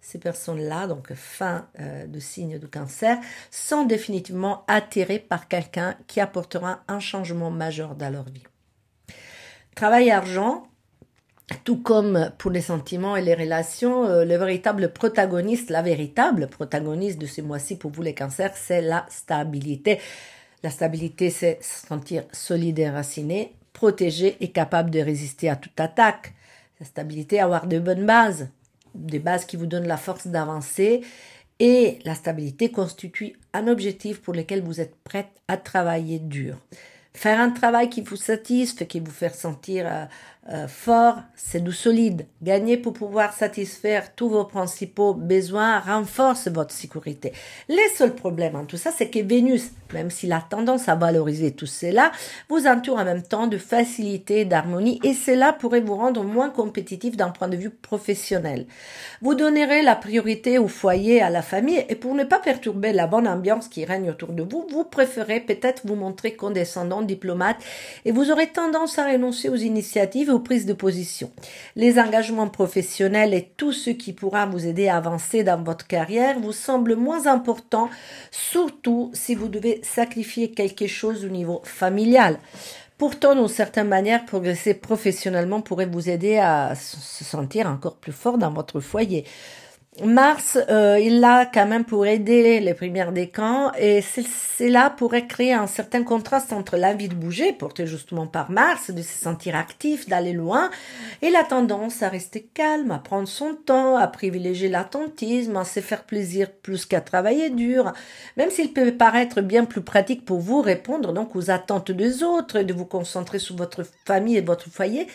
ces personnes-là, donc fin de signe de cancer, sont définitivement attirées par quelqu'un qui apportera un changement majeur dans leur vie. Travail et argent, tout comme pour les sentiments et les relations, la véritable protagoniste de ce mois-ci pour vous les cancers, c'est la stabilité. La stabilité, c'est se sentir solide et raciné, protégé et capable de résister à toute attaque. La stabilité, avoir de bonnes bases, des bases qui vous donnent la force d'avancer, et la stabilité constitue un objectif pour lequel vous êtes prête à travailler dur. Faire un travail qui vous satisfait, qui vous fait sentir fort, c'est du solide. Gagner pour pouvoir satisfaire tous vos principaux besoins renforce votre sécurité. Les seuls problèmes en tout ça, c'est que Vénus, même s'il a tendance à valoriser tout cela, vous entoure en même temps de facilité et d'harmonie et cela pourrait vous rendre moins compétitif d'un point de vue professionnel. Vous donnerez la priorité au foyer, à la famille et pour ne pas perturber la bonne ambiance qui règne autour de vous, vous préférez peut-être vous montrer condescendant, diplomate et vous aurez tendance à renoncer aux initiatives et aux prises de position. Les engagements professionnels et tout ce qui pourra vous aider à avancer dans votre carrière vous semblent moins importants, surtout si vous devez sacrifier quelque chose au niveau familial. Pourtant, d'une certaine manière, progresser professionnellement pourrait vous aider à se sentir encore plus fort dans votre foyer. Mars, il l'a quand même pour aider les premières décans et cela pourrait créer un certain contraste entre l'envie de bouger, portée justement par Mars, de se sentir actif, d'aller loin, et la tendance à rester calme, à prendre son temps, à privilégier l'attentisme, à se faire plaisir plus qu'à travailler dur, même s'il peut paraître bien plus pratique pour vous répondre donc aux attentes des autres et de vous concentrer sur votre famille et votre foyer.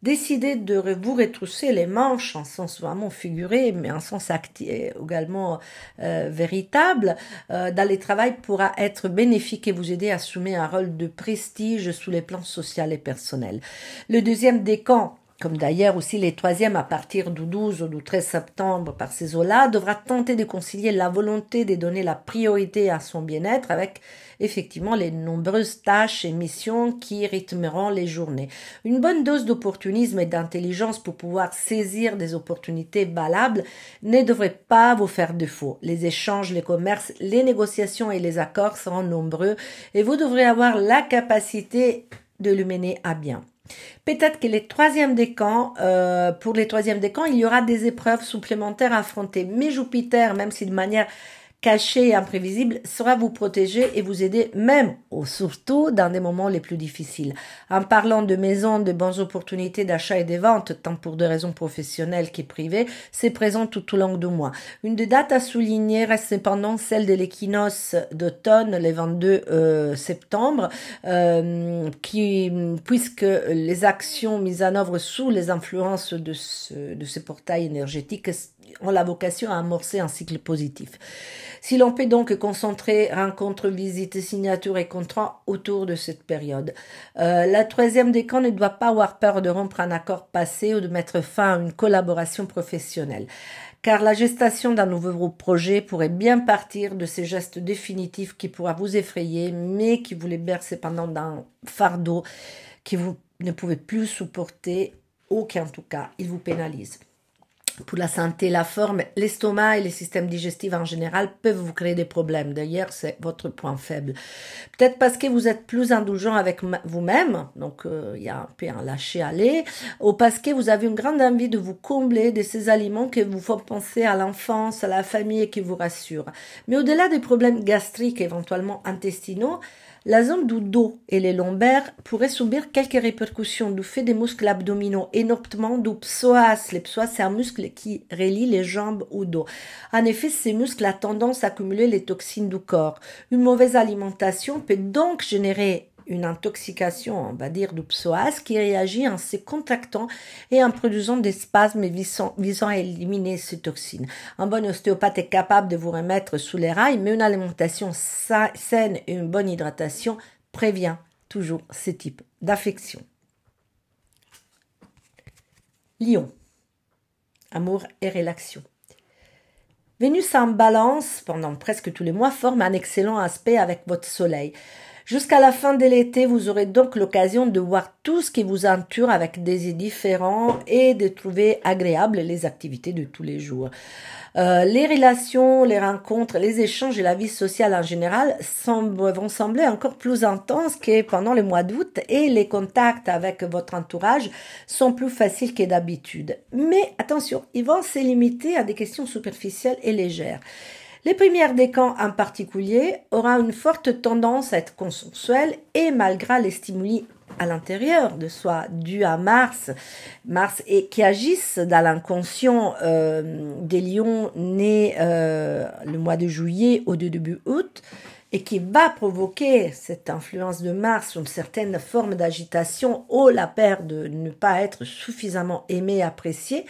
Décidez de vous retrousser les manches en sens vraiment figuré, mais en sens également véritable. Dans le travail pourra être bénéfique et vous aider à assumer un rôle de prestige sous les plans social et personnel. Le deuxième décan, comme d'ailleurs aussi les troisièmes à partir du 12 ou du 13 septembre par ces eaux-là, devra tenter de concilier la volonté de donner la priorité à son bien-être avec effectivement les nombreuses tâches et missions qui rythmeront les journées. Une bonne dose d'opportunisme et d'intelligence pour pouvoir saisir des opportunités valables ne devrait pas vous faire défaut. Les échanges, les commerces, les négociations et les accords seront nombreux et vous devrez avoir la capacité de le mener à bien. Peut-être que les troisièmes décans, pour les troisièmes décans, il y aura des épreuves supplémentaires à affronter. Mais Jupiter, même si de manière cachée et imprévisible, saura vous protéger et vous aider même, ou surtout, dans des moments les plus difficiles. En parlant de maisons, de bonnes opportunités d'achat et de vente, tant pour des raisons professionnelles que privées, c'est présent tout au long du mois. Une des dates à souligner reste cependant celle de l'équinoxe d'automne, le 22 septembre, puisque les actions mises en œuvre sous les influences de ce portail énergétique ont la vocation à amorcer un cycle positif. Si l'on peut donc concentrer rencontres, visites, signatures et contrats autour de cette période. La troisième décan ne doit pas avoir peur de rompre un accord passé ou de mettre fin à une collaboration professionnelle. Car la gestation d'un nouveau projet pourrait bien partir de ces gestes définitifs qui pourraient vous effrayer, mais qui vous les bercent pendant d'un fardeau que vous ne pouvez plus supporter, ou qu'en tout cas, il vous pénalise. Pour la santé, la forme, l'estomac et les systèmes digestifs en général peuvent vous créer des problèmes. D'ailleurs, c'est votre point faible. Peut-être parce que vous êtes plus indulgent avec vous-même, donc il y a un peu un lâcher-aller, ou parce que vous avez une grande envie de vous combler de ces aliments qui vous font penser à l'enfance, à la famille et qui vous rassurent. Mais au-delà des problèmes gastriques, éventuellement intestinaux, la zone du dos et les lombaires pourraient subir quelques répercussions du fait des muscles abdominaux et notamment du psoas. Le psoas, c'est un muscle qui relie les jambes au dos. En effet, ces muscles ont tendance à accumuler les toxines du corps. Une mauvaise alimentation peut donc générer une intoxication, on va dire, du psoas qui réagit en se contractant et en produisant des spasmes visant à éliminer ces toxines. Un bon ostéopathe est capable de vous remettre sous les rails, mais une alimentation saine et une bonne hydratation prévient toujours ce type d'affection. Lion, amour et relations. Vénus en balance, pendant presque tous les mois, forme un excellent aspect avec votre soleil. Jusqu'à la fin de l'été, vous aurez donc l'occasion de voir tout ce qui vous entoure avec des yeux différents et de trouver agréables les activités de tous les jours. Les relations, les rencontres, les échanges et la vie sociale en général vont sembler encore plus intenses que pendant le mois d'août et les contacts avec votre entourage sont plus faciles que d'habitude. Mais attention, ils vont se limiter à des questions superficielles et légères. Les premières décans en particulier auront une forte tendance à être consensuelles et malgré les stimuli à l'intérieur de soi dus à Mars et qui agissent dans l'inconscient des lions nés le mois de juillet au début août, et qui va provoquer cette influence de Mars, une certaine forme d'agitation ou la peur de ne pas être suffisamment aimé et apprécié,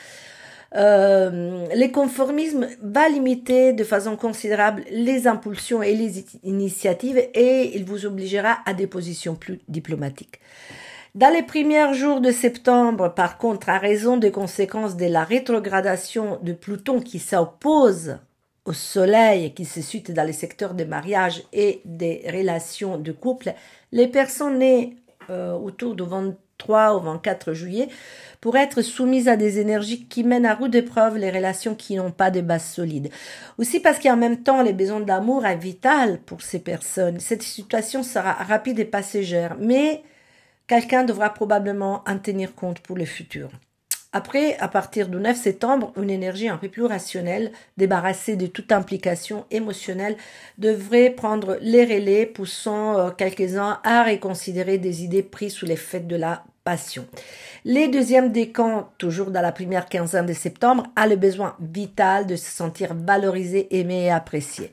les conformismes va limiter de façon considérable les impulsions et les initiatives et il vous obligera à des positions plus diplomatiques. Dans les premiers jours de septembre, par contre, à raison des conséquences de la rétrogradation de Pluton qui s'oppose au Soleil et qui se situe dans les secteurs des mariages et des relations de couple, les personnes nées autour du 23 au 24 juillet pourraient être soumises à des énergies qui mènent à rude épreuve les relations qui n'ont pas de base solide. Aussi parce qu'en même temps, les besoins d'amour est vital pour ces personnes. Cette situation sera rapide et passagère, mais quelqu'un devra probablement en tenir compte pour le futur. Après, à partir du 9 septembre, une énergie un peu plus rationnelle, débarrassée de toute implication émotionnelle, devrait prendre les relais, poussant quelques-uns à reconsidérer des idées prises sous l'effet de la passion. Les deuxièmes décans, toujours dans la première quinzaine de septembre, a le besoin vital de se sentir valorisé, aimé et apprécié.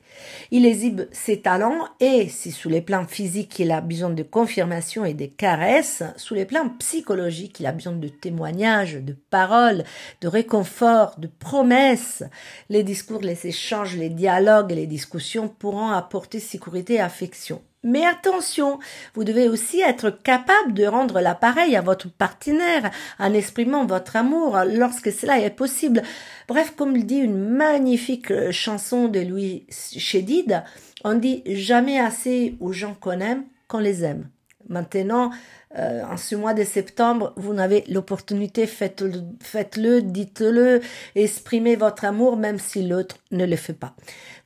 Il exhibe ses talents et, si sous les plans physiques il a besoin de confirmation et de caresses, sous les plans psychologiques il a besoin de témoignages, de paroles, de réconfort, de promesses. Les discours, les échanges, les dialogues et les discussions pourront apporter sécurité et affection. Mais attention, vous devez aussi être capable de rendre l'appareil à votre partenaire en exprimant votre amour lorsque cela est possible. Bref, comme le dit une magnifique chanson de Louis Chédid, on dit jamais assez aux gens qu'on aime qu'on les aime. Maintenant, en ce mois de septembre, vous n'avez l'opportunité, faites-le, dites-le, exprimez votre amour même si l'autre ne le fait pas.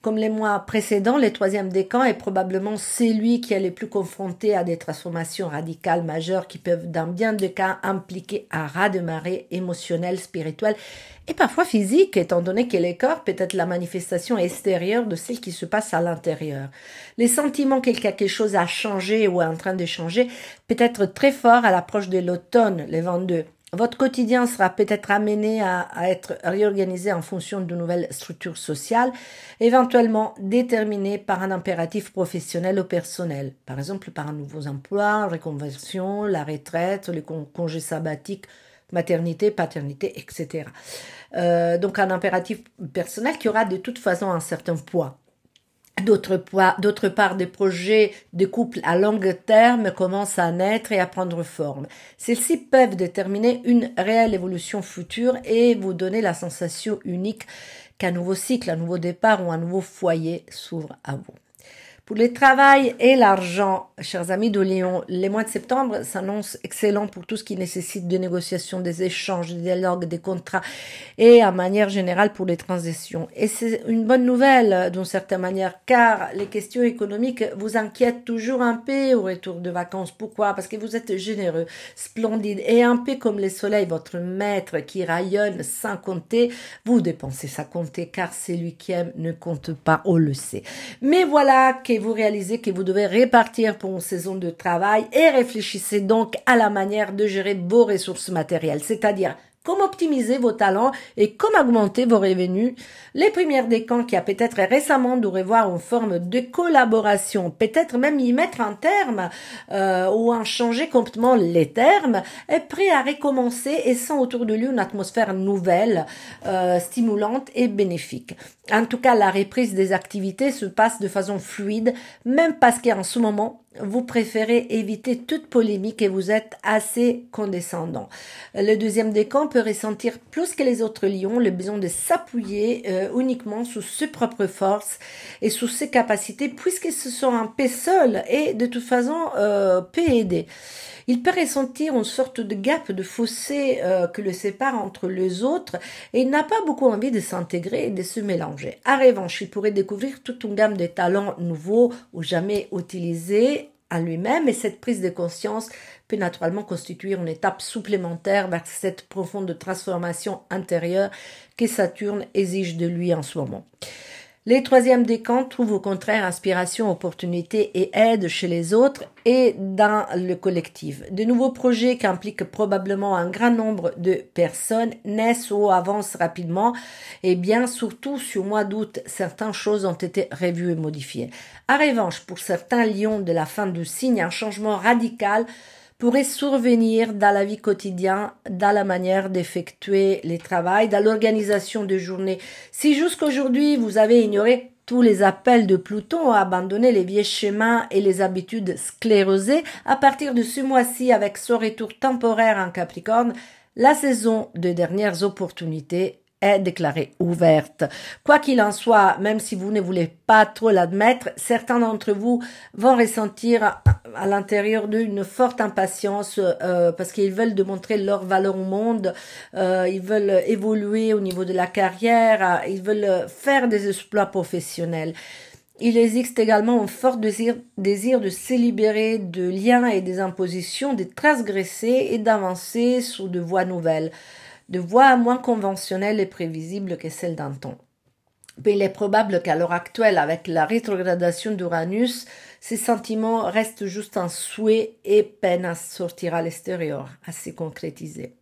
Comme les mois précédents, le troisième décan est probablement celui qui est le plus confronté à des transformations radicales majeures qui peuvent dans bien de cas impliquer un raz-de-marée émotionnel, spirituel et parfois physique, étant donné que le corps peut être la manifestation extérieure de celle qui se passe à l'intérieur. Les sentiments que quelque chose a changé ou est en train de changer peut être très fort à l'approche de l'automne, le 22. Votre quotidien sera peut-être amené à être réorganisé en fonction de nouvelles structures sociales, éventuellement déterminées par un impératif professionnel ou personnel. Par exemple, par un nouveau emploi, reconversion, la retraite, les congés sabbatiques, maternité, paternité, etc. Donc un impératif personnel qui aura de toute façon un certain poids. D'autre part, des projets de couple à long terme commencent à naître et à prendre forme. Celles-ci peuvent déterminer une réelle évolution future et vous donner la sensation unique qu'un nouveau cycle, un nouveau départ ou un nouveau foyer s'ouvre à vous. Pour le travail et l'argent, chers amis de Lion, les mois de septembre s'annoncent excellents pour tout ce qui nécessite des négociations, des échanges, des dialogues, des contrats et en manière générale pour les transitions. Et c'est une bonne nouvelle d'une certaine manière car les questions économiques vous inquiètent toujours un peu au retour de vacances. Pourquoi? Parce que vous êtes généreux, splendide et un peu comme le soleil, votre maître qui rayonne sans compter. Vous dépensez sans compter car celui qui aime ne compte pas, on le sait. Mais voilà que vous réalisez que vous devez répartir pour une saison de travail et réfléchissez donc à la manière de gérer vos ressources matérielles, c'est-à-dire comment optimiser vos talents et comment augmenter vos revenus. Les premières décans qui a peut-être récemment dû revoir une forme de collaboration, peut-être même y mettre un terme ou en changer complètement les termes, est prêt à recommencer et sent autour de lui une atmosphère nouvelle, stimulante et bénéfique. En tout cas, la reprise des activités se passe de façon fluide, même parce qu'en ce moment, vous préférez éviter toute polémique et vous êtes assez condescendant. Le deuxième décan peut ressentir plus que les autres lions le besoin de s'appuyer uniquement sur ses propres forces et sur ses capacités puisqu'ils se sont un peu seuls et de toute façon peut aider. Il peut ressentir une sorte de gap, de fossé que le sépare entre les autres et il n'a pas beaucoup envie de s'intégrer et de se mélanger. En revanche, il pourrait découvrir toute une gamme de talents nouveaux ou jamais utilisés à lui-même et cette prise de conscience peut naturellement constituer une étape supplémentaire vers cette profonde transformation intérieure que Saturne exige de lui en ce moment. Les troisièmes décans trouvent au contraire inspiration, opportunité et aide chez les autres et dans le collectif. De nouveaux projets qui impliquent probablement un grand nombre de personnes naissent ou avancent rapidement et bien surtout sur le mois d'août, certaines choses ont été revues et modifiées. En revanche, pour certains lions de la fin du signe, un changement radical pourrait survenir dans la vie quotidienne, dans la manière d'effectuer les travaux, dans l'organisation de journées. Si jusqu'aujourd'hui vous avez ignoré tous les appels de Pluton à abandonner les vieux schémas et les habitudes sclérosées, à partir de ce mois-ci, avec son retour temporaire en Capricorne, la saison de dernières opportunités est déclarée ouverte. Quoi qu'il en soit, même si vous ne voulez pas trop l'admettre, certains d'entre vous vont ressentir à l'intérieur d'eux une forte impatience parce qu'ils veulent démontrer leur valeur au monde, ils veulent évoluer au niveau de la carrière, ils veulent faire des exploits professionnels. Il existe également un fort désir de se libérer de liens et des impositions, de transgresser et d'avancer sur de voies nouvelles, de voies moins conventionnelles et prévisibles que celles d'un temps. Mais il est probable qu'à l'heure actuelle, avec la rétrogradation d'Uranus, ces sentiments restent juste un souhait et peinent à sortir à l'extérieur, à se concrétiser.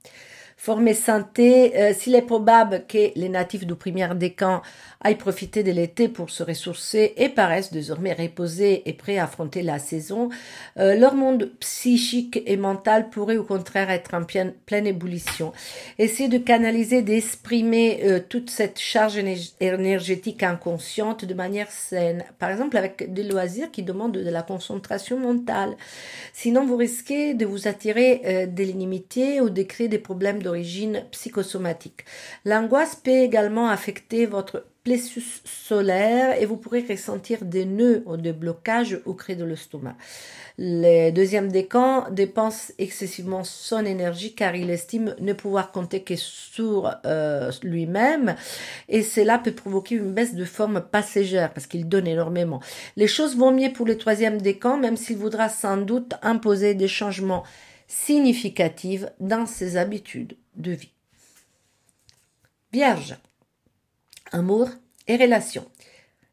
Forme et santé, s'il est probable que les natifs du premier décan aillent profiter de l'été pour se ressourcer et paraissent désormais reposés et prêts à affronter la saison, leur monde psychique et mental pourrait au contraire être en pleine ébullition. Essayez de canaliser, d'exprimer toute cette charge énergétique inconsciente de manière saine, par exemple avec des loisirs qui demandent de la concentration mentale. Sinon, vous risquez de vous attirer de l'inimitié ou de créer des problèmes d'origine psychosomatique. L'angoisse peut également affecter votre plexus solaire et vous pourrez ressentir des nœuds ou des blocages au creux de l'estomac. Le deuxième décan dépense excessivement son énergie car il estime ne pouvoir compter que sur lui-même et cela peut provoquer une baisse de forme passagère parce qu'il donne énormément. Les choses vont mieux pour le troisième décan même s'il voudra sans doute imposer des changements significatifs dans ses habitudes de vie. Vierge. Amour et relations.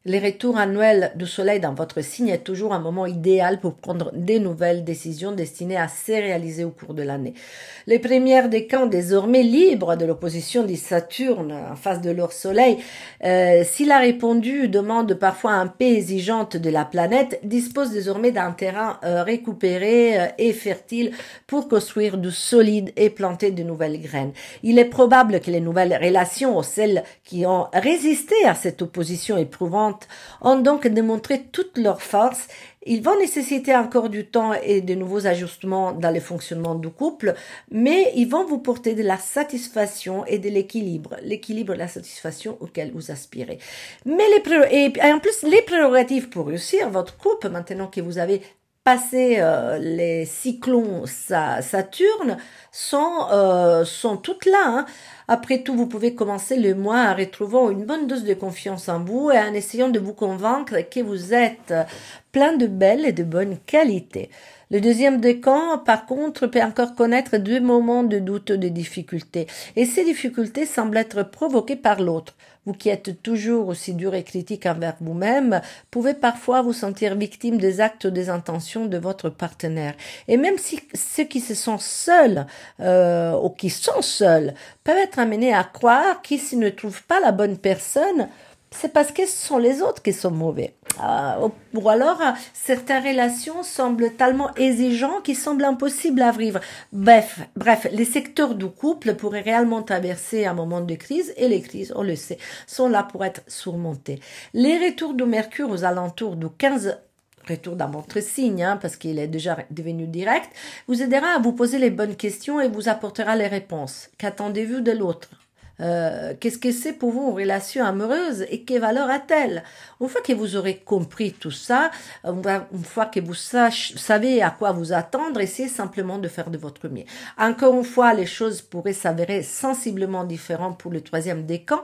Les retours annuels du soleil dans votre signe est toujours un moment idéal pour prendre de nouvelles décisions destinées à se réaliser au cours de l'année. Les premières décans désormais libres de l'opposition de Saturne en face de leur soleil, s'il a répondu aux demandes parfois un peu exigeantes de la planète, dispose désormais d'un terrain récupéré et fertile pour construire du solide et planter de nouvelles graines. Il est probable que les nouvelles relations ou celles qui ont résisté à cette opposition éprouvante ont donc démontré toute leur force. Ils vont nécessiter encore du temps et de nouveaux ajustements dans le fonctionnement du couple, mais ils vont vous porter de la satisfaction et de l'équilibre et la satisfaction auquel vous aspirez. Mais et en plus, les prérogatives pour réussir votre couple, maintenant que vous avez passé les cyclons Saturne, sont toutes là, hein. Après tout, vous pouvez commencer le mois en retrouvant une bonne dose de confiance en vous et en essayant de vous convaincre que vous êtes plein de belles et de bonnes qualités. Le deuxième décan, par contre, peut encore connaître deux moments de doute, de difficultés. Et ces difficultés semblent être provoquées par l'autre. Vous qui êtes toujours aussi dur et critique envers vous-même, pouvez parfois vous sentir victime des actes ou des intentions de votre partenaire. Et même si ceux qui se sentent seuls ou qui sont seuls peuvent être amenés à croire qu'ils s'ils ne trouvent pas la bonne personne, c'est parce que ce sont les autres qui sont mauvais. Ou alors, certaines relations semblent tellement exigeantes qu'ils semblent impossibles à vivre. Bref, les secteurs du couple pourraient réellement traverser un moment de crise et les crises, on le sait, sont là pour être surmontées. Les retours de Mercure aux alentours du 15 retour dans votre signe, parce qu'il est déjà devenu direct, vous aidera à vous poser les bonnes questions et vous apportera les réponses. Qu'attendez-vous de l'autre? Qu'est-ce que c'est pour vous une relation amoureuse et quelle valeur a-t-elle? Une fois que vous aurez compris tout ça, une fois que vous savez à quoi vous attendre, essayez simplement de faire de votre mieux. Encore une fois, les choses pourraient s'avérer sensiblement différentes pour le troisième décan,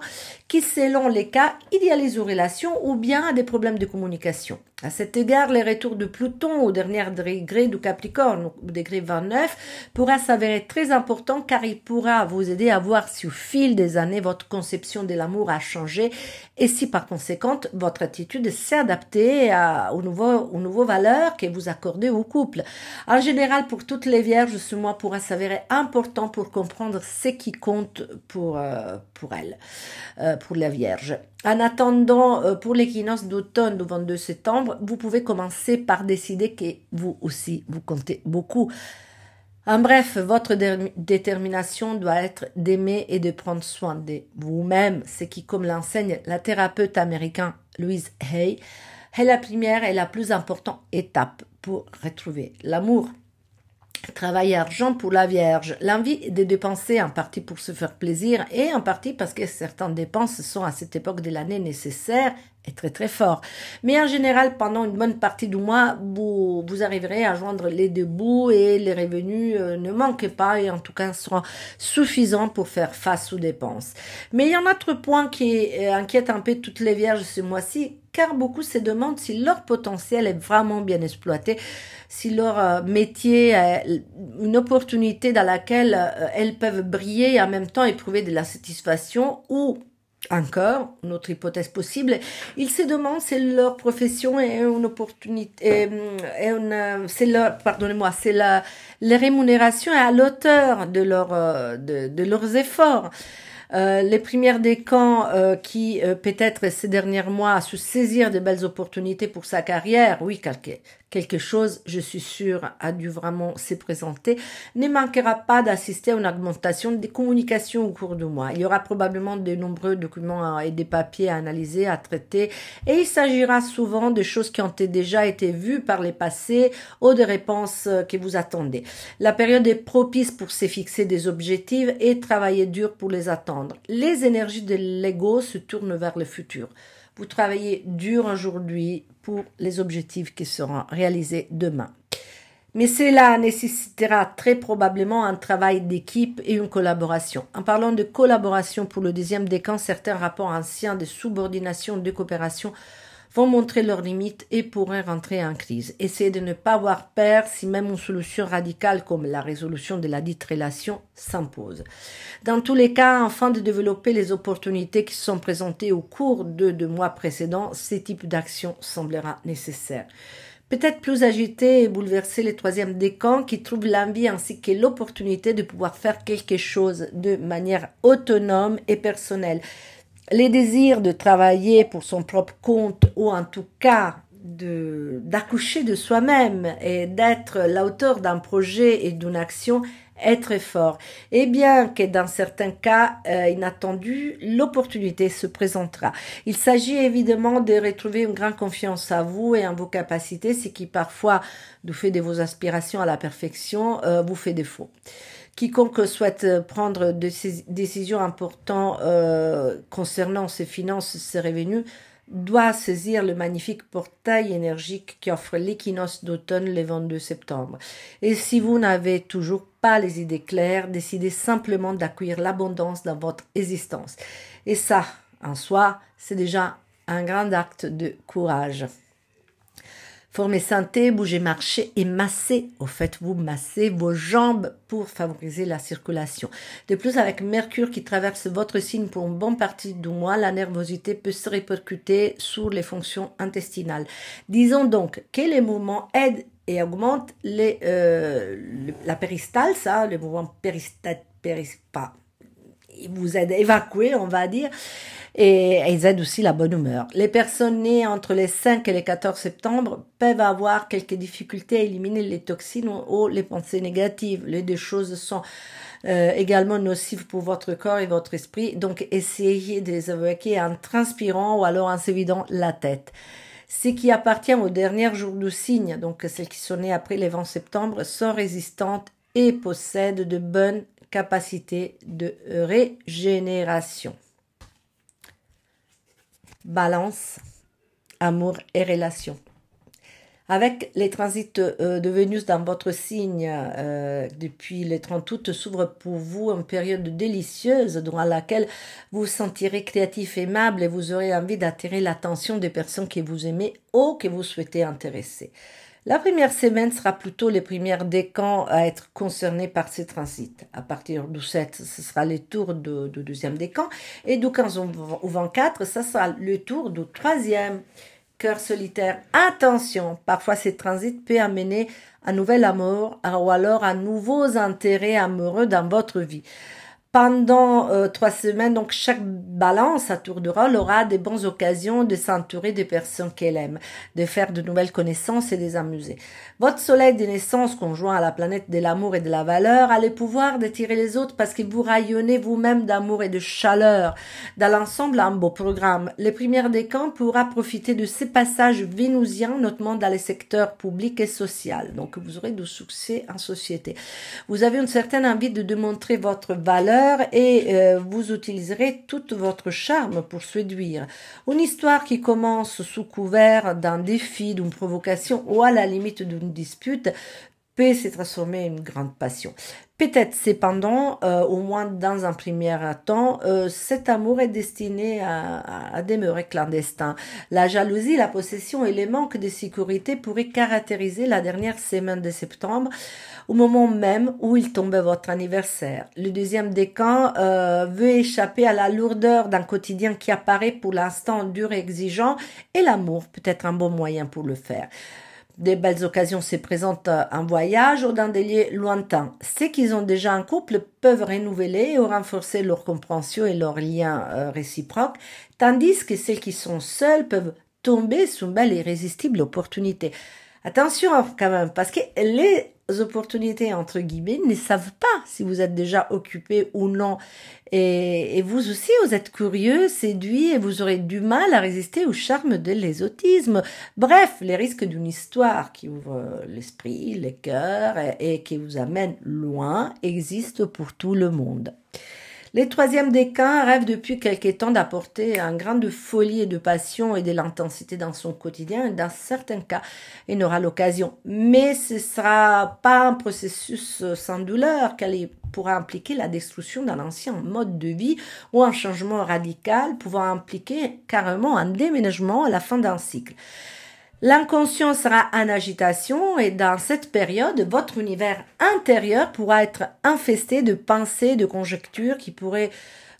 qui selon les cas idéalise une relation ou bien a des problèmes de communication. À cet égard, les retours de Pluton au dernier degré du Capricorne, au degré 29, pourra s'avérer très important car il pourra vous aider à voir sur fil des les années, votre conception de l'amour a changé et si par conséquent, votre attitude s'est adaptée aux nouveaux valeurs que vous accordez au couple. En général, pour toutes les vierges, ce mois pourra s'avérer important pour comprendre ce qui compte pour elles, pour la vierge. En attendant, pour l'équinoxe d'automne du 22 septembre, vous pouvez commencer par décider que vous aussi, vous comptez beaucoup. En bref, votre détermination doit être d'aimer et de prendre soin de vous-même, ce qui, comme l'enseigne la thérapeute américaine Louise Hay, est la première et la plus importante étape pour retrouver l'amour. Travail et argent pour la Vierge. L'envie de dépenser en partie pour se faire plaisir et en partie parce que certaines dépenses sont à cette époque de l'année nécessaires est très très fort. Mais en général, pendant une bonne partie du mois, vous arriverez à joindre les deux bouts et les revenus ne manquent pas et en tout cas seront suffisants pour faire face aux dépenses. Mais il y a un autre point qui inquiète un peu toutes les vierges ce mois-ci, car beaucoup se demandent si leur potentiel est vraiment bien exploité, si leur métier est une opportunité dans laquelle elles peuvent briller et en même temps éprouver de la satisfaction ou encore, une autre hypothèse possible, ils se demandent si leur profession est une opportunité, c'est la rémunération est à l'auteur de leurs efforts. Les premières décans qui peut-être ces derniers mois a su saisir de belles opportunités pour sa carrière, oui, quelque chose, je suis sûre, a dû vraiment se présenter, ne manquera pas d'assister à une augmentation des communications au cours du mois. Il y aura probablement de nombreux documents et des papiers à analyser, à traiter, et il s'agira souvent de choses qui ont déjà été vues par les passés ou de réponses que vous attendez. La période est propice pour se fixer des objectifs et travailler dur pour les atteindre. Les énergies de l'ego se tournent vers le futur. Vous travaillez dur aujourd'hui pour les objectifs qui seront réalisés demain. Mais cela nécessitera très probablement un travail d'équipe et une collaboration. En parlant de collaboration pour le deuxième décan, certains rapports anciens de subordination, de coopération vont montrer leurs limites et pourraient rentrer en crise. Essayez de ne pas avoir peur si même une solution radicale comme la résolution de la dite relation s'impose. Dans tous les cas, afin de développer les opportunités qui se sont présentées au cours de 2 mois précédents, ce type d'action semblera nécessaire. Peut-être plus agité et bouleversé les 3e décan qui trouvent l'envie ainsi que l'opportunité de pouvoir faire quelque chose de manière autonome et personnelle. Les désirs de travailler pour son propre compte ou en tout cas d'accoucher de soi-même et d'être l'auteur d'un projet et d'une action est très fort. Et bien que dans certains cas inattendus, l'opportunité se présentera. Il s'agit évidemment de retrouver une grande confiance à vous et en vos capacités, ce qui parfois, du fait de vos aspirations à la perfection, vous fait défaut. Quiconque souhaite prendre des décisions importantes concernant ses finances, ses revenus, doit saisir le magnifique portail énergique qui offre l'équinoxe d'automne le 22 septembre. Et si vous n'avez toujours pas les idées claires, décidez simplement d'accueillir l'abondance dans votre existence. Et ça, en soi, c'est déjà un grand acte de courage. Formez santé, bougez, marchez et massez. Au fait, vous massez vos jambes pour favoriser la circulation. De plus, avec Mercure qui traverse votre signe pour une bonne partie du mois, la nervosité peut se répercuter sur les fonctions intestinales. Disons donc que les mouvements aident et augmentent la péristalse, le mouvement il vous aide à évacuer, on va dire, et ils aident aussi la bonne humeur. Les personnes nées entre les 5 et les 14 septembre peuvent avoir quelques difficultés à éliminer les toxines ou les pensées négatives. Les deux choses sont également nocives pour votre corps et votre esprit, donc essayez de les évacuer en transpirant ou alors en se vidant la tête. Ce qui appartient aux derniers jours du signe, donc celles qui sont nées après les 20 septembre, sont résistantes et possèdent de bonnes capacités de régénération. Balance, amour et relation. Avec les transits de Vénus dans votre signe depuis le 30 août s'ouvre pour vous une période délicieuse dans laquelle vous vous sentirez créatif, aimable et vous aurez envie d'attirer l'attention des personnes que vous aimez ou que vous souhaitez intéresser. La première semaine sera plutôt les premiers décans à être concernés par ces transits. À partir du 7, ce sera le tour du deuxième décan et du 15 au 24, ça sera le tour du troisième. Cœur solitaire, attention, parfois ces transits peut amener un nouvel amour ou alors un nouveaux intérêts amoureux dans votre vie. Pendant 3 semaines, donc chaque balance à tour de rôle aura des bonnes occasions de s'entourer des personnes qu'elle aime, de faire de nouvelles connaissances et de les amuser. Votre soleil de naissance conjoint à la planète de l'amour et de la valeur a le pouvoir d'attirer les autres parce que vous rayonnez vous-même d'amour et de chaleur. Dans l'ensemble, un beau programme. Les premières décans pourra profiter de ces passages vénusiens, notamment dans les secteurs publics et sociaux. Donc vous aurez du succès en société. Vous avez une certaine envie de démontrer votre valeur et vous utiliserez tout votre charme pour séduire. Une histoire qui commence sous couvert d'un défi, d'une provocation ou à la limite d'une dispute peut se transformer en une grande passion. Peut-être cependant, au moins dans un premier temps, cet amour est destiné à demeurer clandestin. La jalousie, la possession et le manque de sécurité pourraient caractériser la dernière semaine de septembre, au moment même où il tombe votre anniversaire. Le deuxième décan veut échapper à la lourdeur d'un quotidien qui apparaît pour l'instant dur et exigeant, et l'amour peut être un bon moyen pour le faire. Des belles occasions se présentent en voyage ou dans des lieux lointains. Ceux qui ont déjà un couple peuvent renouveler ou renforcer leur compréhension et leurs liens réciproques, tandis que ceux qui sont seuls peuvent tomber sous une belle et irrésistible opportunité. Attention quand même, parce que les opportunités, entre guillemets, ne savent pas si vous êtes déjà occupé ou non. Et vous aussi, vous êtes curieux, séduit, et vous aurez du mal à résister au charme de l'exotisme. Bref, les risques d'une histoire qui ouvre l'esprit, le cœur et qui vous amène loin existent pour tout le monde. Les troisièmes décans rêvent depuis quelque temps d'apporter un grain de folie et de passion et de l'intensité dans son quotidien. Et dans certains cas, il n'aura l'occasion. Mais ce ne sera pas un processus sans douleur, car il pourra impliquer la destruction d'un ancien mode de vie ou un changement radical, pouvant impliquer carrément un déménagement à la fin d'un cycle. L'inconscient sera en agitation et dans cette période, votre univers intérieur pourra être infesté de pensées, de conjectures qui pourraient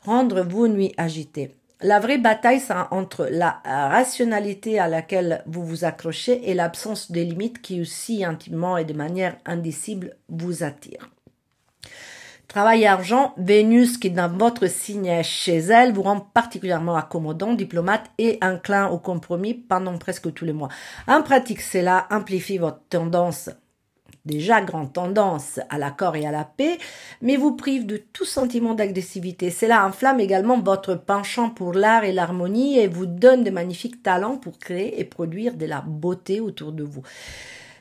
rendre vos nuits agitées. La vraie bataille sera entre la rationalité à laquelle vous vous accrochez et l'absence de limites qui aussi intimement et de manière indicible vous attirent. Travail et argent, Vénus qui dans votre signe est chez elle vous rend particulièrement accommodant, diplomate et inclin au compromis pendant presque tous les mois. En pratique, cela amplifie votre tendance, déjà grande tendance à l'accord et à la paix, mais vous prive de tout sentiment d'agressivité. Cela enflamme également votre penchant pour l'art et l'harmonie et vous donne de magnifiques talents pour créer et produire de la beauté autour de vous.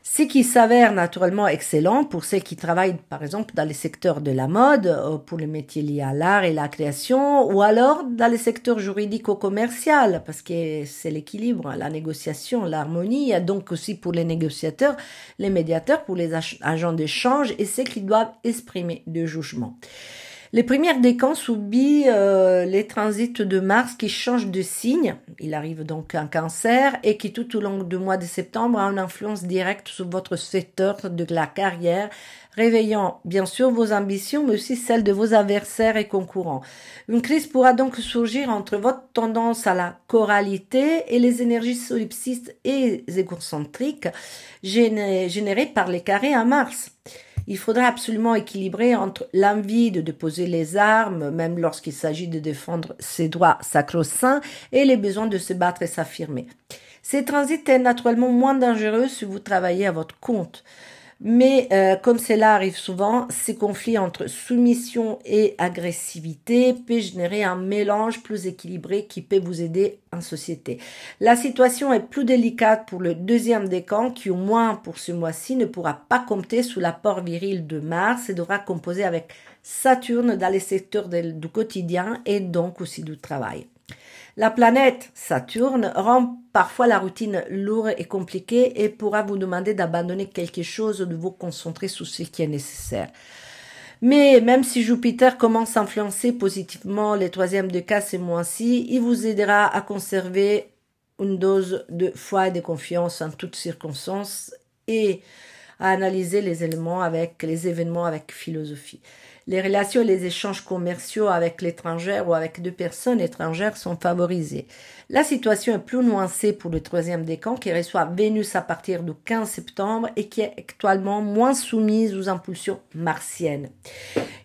Ce qui s'avère naturellement excellent pour ceux qui travaillent par exemple dans les secteurs de la mode, pour les métiers liés à l'art et la création, ou alors dans les secteurs juridiques ou commerciaux, parce que c'est l'équilibre, la négociation, l'harmonie, et donc aussi pour les négociateurs, les médiateurs, pour les agents d'échange et ceux qui doivent exprimer des jugements. Les premières décans subissent les transits de Mars qui changent de signe. Il arrive donc en Cancer et qui tout au long du mois de septembre a une influence directe sur votre secteur de la carrière, réveillant bien sûr vos ambitions mais aussi celles de vos adversaires et concurrents. Une crise pourra donc surgir entre votre tendance à la choralité et les énergies solipsistes et égocentriques générées par les carrés à Mars. Il faudra absolument équilibrer entre l'envie de déposer les armes, même lorsqu'il s'agit de défendre ses droits sacro-saints, et les besoins de se battre et s'affirmer. Ces transits est naturellement moins dangereux si vous travaillez à votre compte. Mais comme cela arrive souvent, ces conflits entre soumission et agressivité peuvent générer un mélange plus équilibré qui peut vous aider en société. La situation est plus délicate pour le deuxième décan qui au moins pour ce mois-ci ne pourra pas compter sous l'apport viril de Mars et devra composer avec Saturne dans les secteurs du quotidien et donc aussi du travail. La planète Saturne rend parfois la routine lourde et compliquée et pourra vous demander d'abandonner quelque chose ou de vous concentrer sur ce qui est nécessaire. Mais même si Jupiter commence à influencer positivement les troisièmes décans ces mois-ci, il vous aidera à conserver une dose de foi et de confiance en toutes circonstances et à analyser les événements avec philosophie. Les relations et les échanges commerciaux avec l'étranger ou avec deux personnes étrangères sont favorisés. La situation est plus nuancée pour le troisième décan qui reçoit Vénus à partir du 15 septembre et qui est actuellement moins soumise aux impulsions martiennes.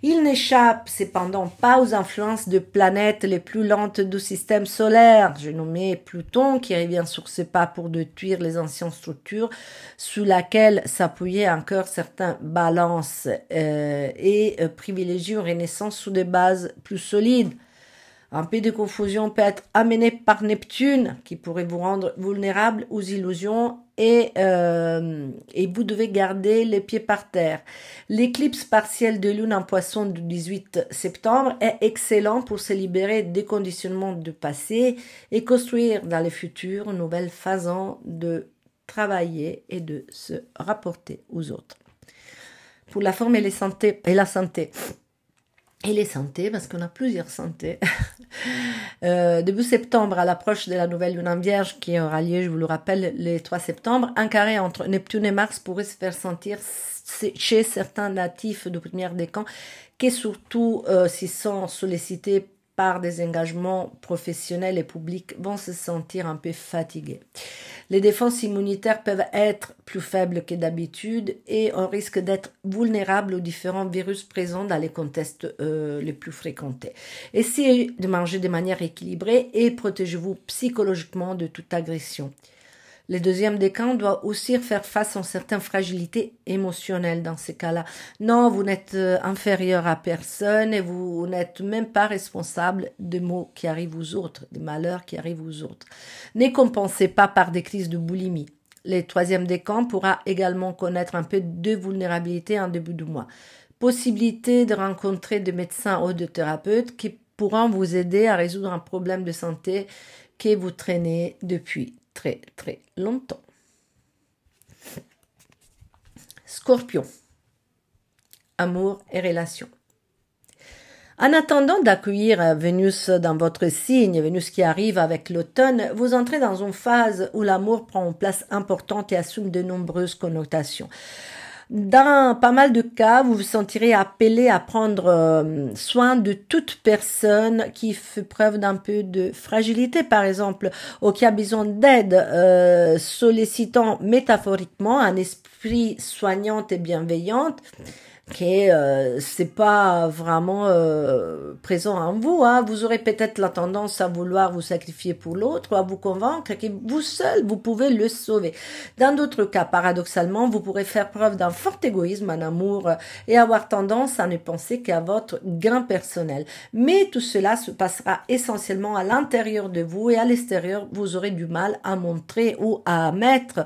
Il n'échappe cependant pas aux influences de planètes les plus lentes du système solaire. J'ai nommé Pluton qui revient sur ses pas pour détruire les anciennes structures sous laquelle s'appuyaient encore certains balances et privilégie une renaissance sous des bases plus solides. Un peu de confusion peut être amené par Neptune, qui pourrait vous rendre vulnérable aux illusions et vous devez garder les pieds par terre. L'éclipse partielle de lune en poisson du 18 septembre est excellent pour se libérer des conditionnements du passé et construire dans le futur une nouvelle façon de travailler et de se rapporter aux autres. Pour la forme et la santé, parce qu'on a plusieurs santé. Début septembre, à l'approche de la nouvelle lune en Vierge, qui aura lieu, je vous le rappelle, le 3 septembre, un carré entre Neptune et Mars pourrait se faire sentir chez certains natifs du premier décan, qui surtout s'y sont sollicités par des engagements professionnels et publics, vont se sentir un peu fatigués. Les défenses immunitaires peuvent être plus faibles que d'habitude et on risque d'être vulnérable aux différents virus présents dans les contextes les plus fréquentés. Essayez de manger de manière équilibrée et protégez-vous psychologiquement de toute agression. Le deuxième décan doit aussi faire face à une certaine fragilité émotionnelle dans ces cas-là. Non, vous n'êtes inférieur à personne et vous n'êtes même pas responsable des maux qui arrivent aux autres, des malheurs qui arrivent aux autres. Ne compensez pas par des crises de boulimie. Le troisième décan pourra également connaître un peu de vulnérabilité en début de mois. Possibilité de rencontrer des médecins ou des thérapeutes qui pourront vous aider à résoudre un problème de santé que vous traînez depuis très très longtemps. Scorpion. Amour et relations. En attendant d'accueillir Vénus dans votre signe, Vénus qui arrive avec l'automne, vous entrez dans une phase où l'amour prend une place importante et assume de nombreuses connotations. Dans pas mal de cas, vous vous sentirez appelé à prendre soin de toute personne qui fait preuve d'un peu de fragilité, par exemple, ou qui a besoin d'aide, sollicitant métaphoriquement un esprit soignant et bienveillant, qui c'est pas vraiment présent en vous. Hein. Vous aurez peut-être la tendance à vouloir vous sacrifier pour l'autre ou à vous convaincre que vous seul, vous pouvez le sauver. Dans d'autres cas, paradoxalement, vous pourrez faire preuve d'un fort égoïsme en amour et avoir tendance à ne penser qu'à votre gain personnel. Mais tout cela se passera essentiellement à l'intérieur de vous et à l'extérieur, vous aurez du mal à montrer ou à mettre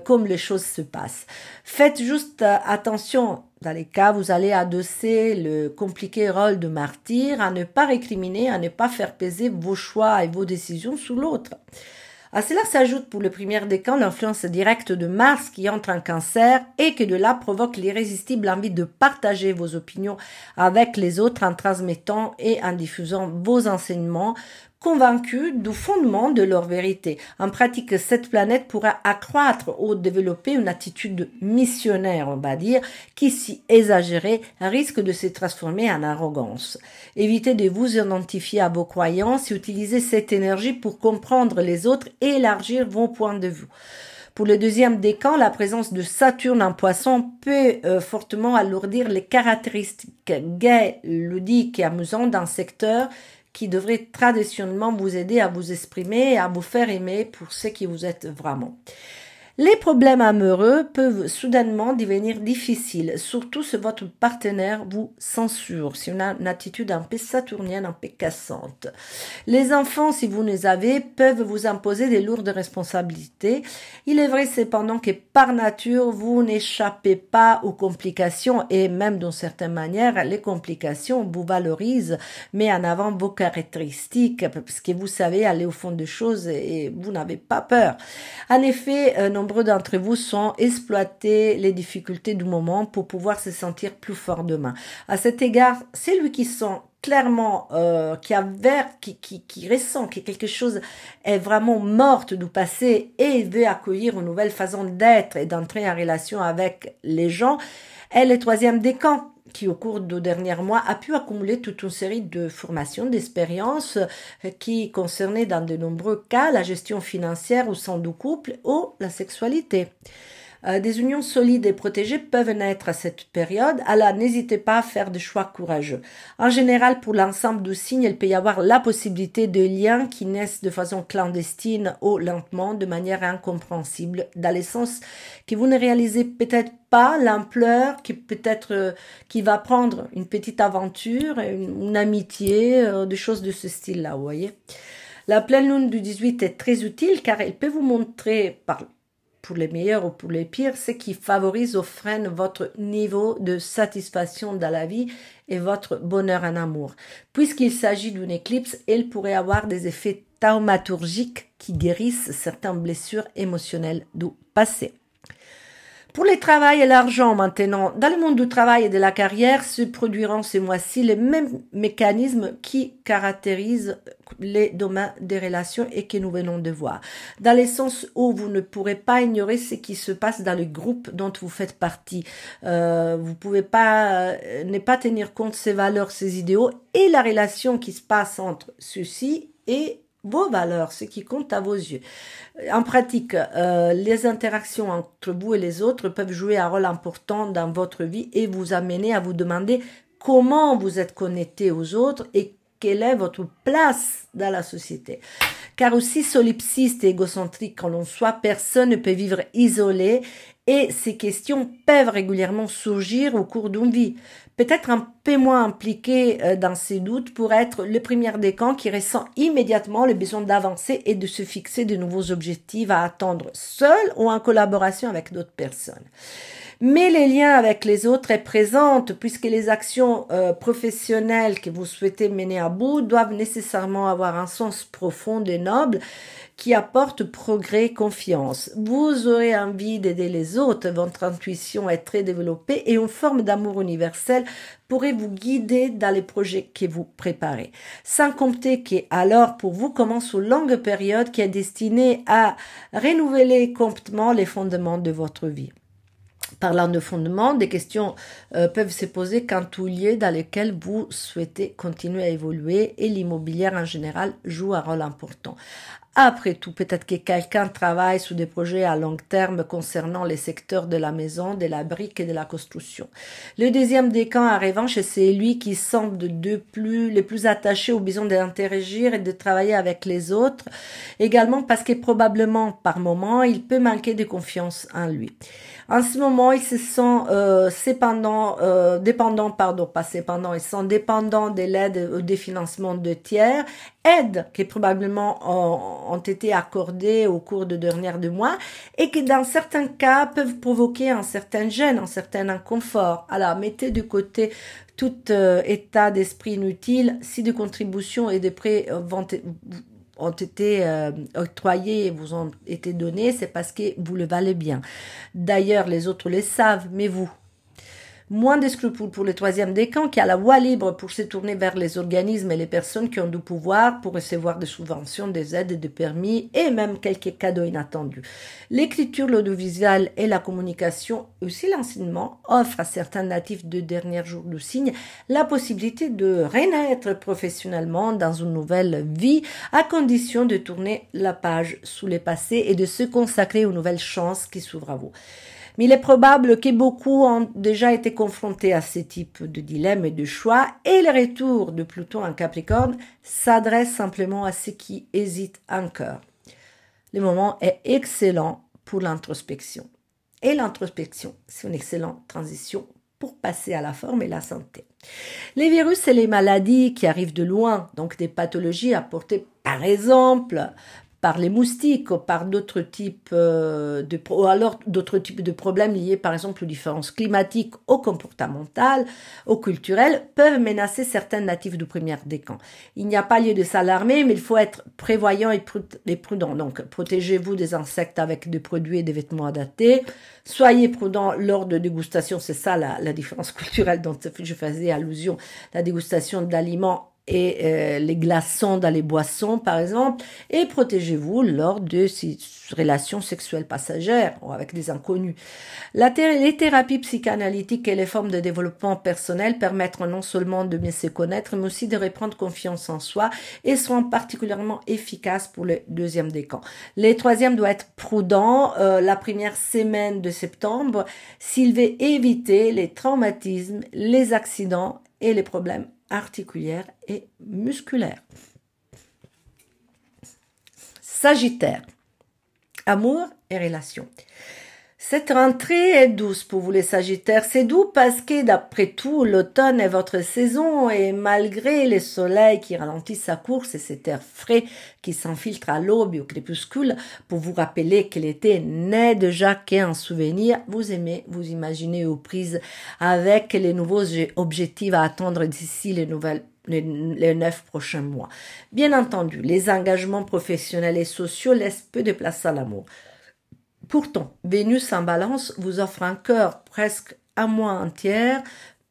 comme les choses se passent. Faites juste attention. Dans les cas, vous allez adosser le compliqué rôle de martyr, à ne pas récriminer, à ne pas faire peser vos choix et vos décisions sur l'autre. À cela s'ajoute pour le premier décan l'influence directe de Mars qui entre en Cancer et que de là provoque l'irrésistible envie de partager vos opinions avec les autres en transmettant et en diffusant vos enseignements, convaincus du fondement de leur vérité. En pratique, cette planète pourra accroître ou développer une attitude missionnaire, on va dire, qui, si exagérée, risque de se transformer en arrogance. Évitez de vous identifier à vos croyances et utilisez cette énergie pour comprendre les autres et élargir vos points de vue. Pour le deuxième décan, la présence de Saturne en poisson peut fortement alourdir les caractéristiques gaies, ludiques et amusantes d'un secteur qui devrait traditionnellement vous aider à vous exprimer et à vous faire aimer pour ce qui vous êtes vraiment. Les problèmes amoureux peuvent soudainement devenir difficiles, surtout si votre partenaire vous censure, si on a une attitude un peu saturnienne, un peu cassante. Les enfants, si vous les avez, peuvent vous imposer des lourdes responsabilités. Il est vrai cependant que par nature, vous n'échappez pas aux complications et même d'une certaine manière, les complications vous valorisent, met en avant vos caractéristiques parce que vous savez aller au fond des choses et vous n'avez pas peur. En effet, nombreux d'entre vous sont exploités les difficultés du moment pour pouvoir se sentir plus fort demain. À cet égard, celui qui sent clairement, qui ressent que quelque chose est vraiment morte du passé et veut accueillir une nouvelle façon d'être et d'entrer en relation avec les gens, est le troisième décan, qui au cours des derniers mois a pu accumuler toute une série de formations, d'expériences qui concernaient dans de nombreux cas la gestion financière au sein du couple ou la sexualité. Des unions solides et protégées peuvent naître à cette période, alors n'hésitez pas à faire des choix courageux. En général, pour l'ensemble du signe, il peut y avoir la possibilité de liens qui naissent de façon clandestine ou lentement, de manière incompréhensible, dans le sens que vous ne réalisez peut-être pas l'ampleur qui va prendre une petite aventure, une amitié, des choses de ce style-là, vous voyez. La pleine lune du 18 est très utile car elle peut vous montrer pour les meilleurs ou pour les pires, ce qui favorise ou freine votre niveau de satisfaction dans la vie et votre bonheur en amour. Puisqu'il s'agit d'une éclipse, elle pourrait avoir des effets thaumaturgiques qui guérissent certaines blessures émotionnelles du passé. Pour le travail et l'argent maintenant, dans le monde du travail et de la carrière se produiront ces mois-ci les mêmes mécanismes qui caractérisent les domaines des relations et que nous venons de voir. Dans le sens où vous ne pourrez pas ignorer ce qui se passe dans le groupe dont vous faites partie. Vous pouvez pas ne pas tenir compte de ces valeurs, ces idéaux et la relation qui se passe entre ceux-ci et vos valeurs, ce qui compte à vos yeux. En pratique, les interactions entre vous et les autres peuvent jouer un rôle important dans votre vie et vous amener à vous demander comment vous êtes connecté aux autres et quelle est votre place dans la société. Car aussi solipsiste et égocentrique que l'on soit, personne ne peut vivre isolé et ces questions peuvent régulièrement surgir au cours d'une vie. Peut-être un peu moins impliqué dans ces doutes pour être le premier décan qui ressent immédiatement le besoin d'avancer et de se fixer de nouveaux objectifs à atteindre seul ou en collaboration avec d'autres personnes. Mais les liens avec les autres est présente puisque les actions professionnelles que vous souhaitez mener à bout doivent nécessairement avoir un sens profond et noble qui apporte progrès, confiance. Vous aurez envie d'aider les autres, votre intuition est très développée et une forme d'amour universel pourrait vous guider dans les projets que vous préparez. Sans compter que alors pour vous commence une longue période qui est destinée à renouveler complètement les fondements de votre vie. Parlant de fondements, des questions peuvent se poser quant aux lieux dans lesquels vous souhaitez continuer à évoluer et l'immobilier en général joue un rôle important. Après tout, peut-être que quelqu'un travaille sur des projets à long terme concernant les secteurs de la maison, de la brique et de la construction. Le deuxième décan, en revanche, c'est lui qui semble les plus attachés au besoin d'interagir et de travailler avec les autres, également parce que probablement par moment, il peut manquer de confiance en lui. En ce moment, ils se sont ils sont dépendants de l'aide ou des financements de tiers, aides qui probablement ont été accordées au cours des derniers 2 mois et qui dans certains cas peuvent provoquer un certain gêne, un certain inconfort. Alors, mettez de côté tout état d'esprit inutile si des contributions et des prêts ont été octroyés et vous ont été donnés, c'est parce que vous le valez bien. D'ailleurs, les autres le savent, mais vous. Moins de scrupules pour le troisième décan qui a la voie libre pour se tourner vers les organismes et les personnes qui ont du pouvoir pour recevoir des subventions, des aides, des permis et même quelques cadeaux inattendus. L'écriture, l'audiovisuel et la communication, aussi l'enseignement, offrent à certains natifs de derniers jours du signe la possibilité de renaître professionnellement dans une nouvelle vie à condition de tourner la page sous le passé et de se consacrer aux nouvelles chances qui s'ouvrent à vous. Mais il est probable que beaucoup ont déjà été confrontés à ce type de dilemme et de choix et le retour de Pluton en Capricorne s'adresse simplement à ceux qui hésitent encore. Le moment est excellent pour l'introspection. Et l'introspection, c'est une excellente transition pour passer à la forme et la santé. Les virus et les maladies qui arrivent de loin, donc des pathologies apportées par exemple par les moustiques ou par d'autres types d'autres types de problèmes liés par exemple aux différences climatiques, ou comportementales, ou culturelles, peuvent menacer certains natifs du premier décan. Il n'y a pas lieu de s'alarmer, mais il faut être prévoyant et prudent. Donc, protégez-vous des insectes avec des produits et des vêtements adaptés. Soyez prudent lors de dégustation, c'est ça la différence culturelle dont je faisais allusion, la dégustation d'aliments et les glaçons dans les boissons par exemple, et protégez-vous lors de ces relations sexuelles passagères ou avec des inconnus. Les thérapies psychanalytiques et les formes de développement personnel permettent non seulement de mieux se connaître mais aussi de reprendre confiance en soi et seront particulièrement efficaces pour le deuxième décan. Les troisièmes doivent être prudents la première semaine de septembre s'ils veulent éviter les traumatismes, les accidents et les problèmes articulaires et musculaires. Sagittaire, amour et relations. Cette rentrée est douce pour vous les Sagittaires. C'est doux parce que d'après tout, l'automne est votre saison et malgré les soleils qui ralentissent sa course et cet air frais qui s'infiltre à l'aube et au crépuscule pour vous rappeler que l'été n'est déjà qu'un souvenir, vous aimez vous imaginer aux prises avec les nouveaux objectifs à attendre d'ici les 9 prochains mois. Bien entendu, les engagements professionnels et sociaux laissent peu de place à l'amour. Pourtant, Vénus en balance vous offre un cœur presque un mois entier,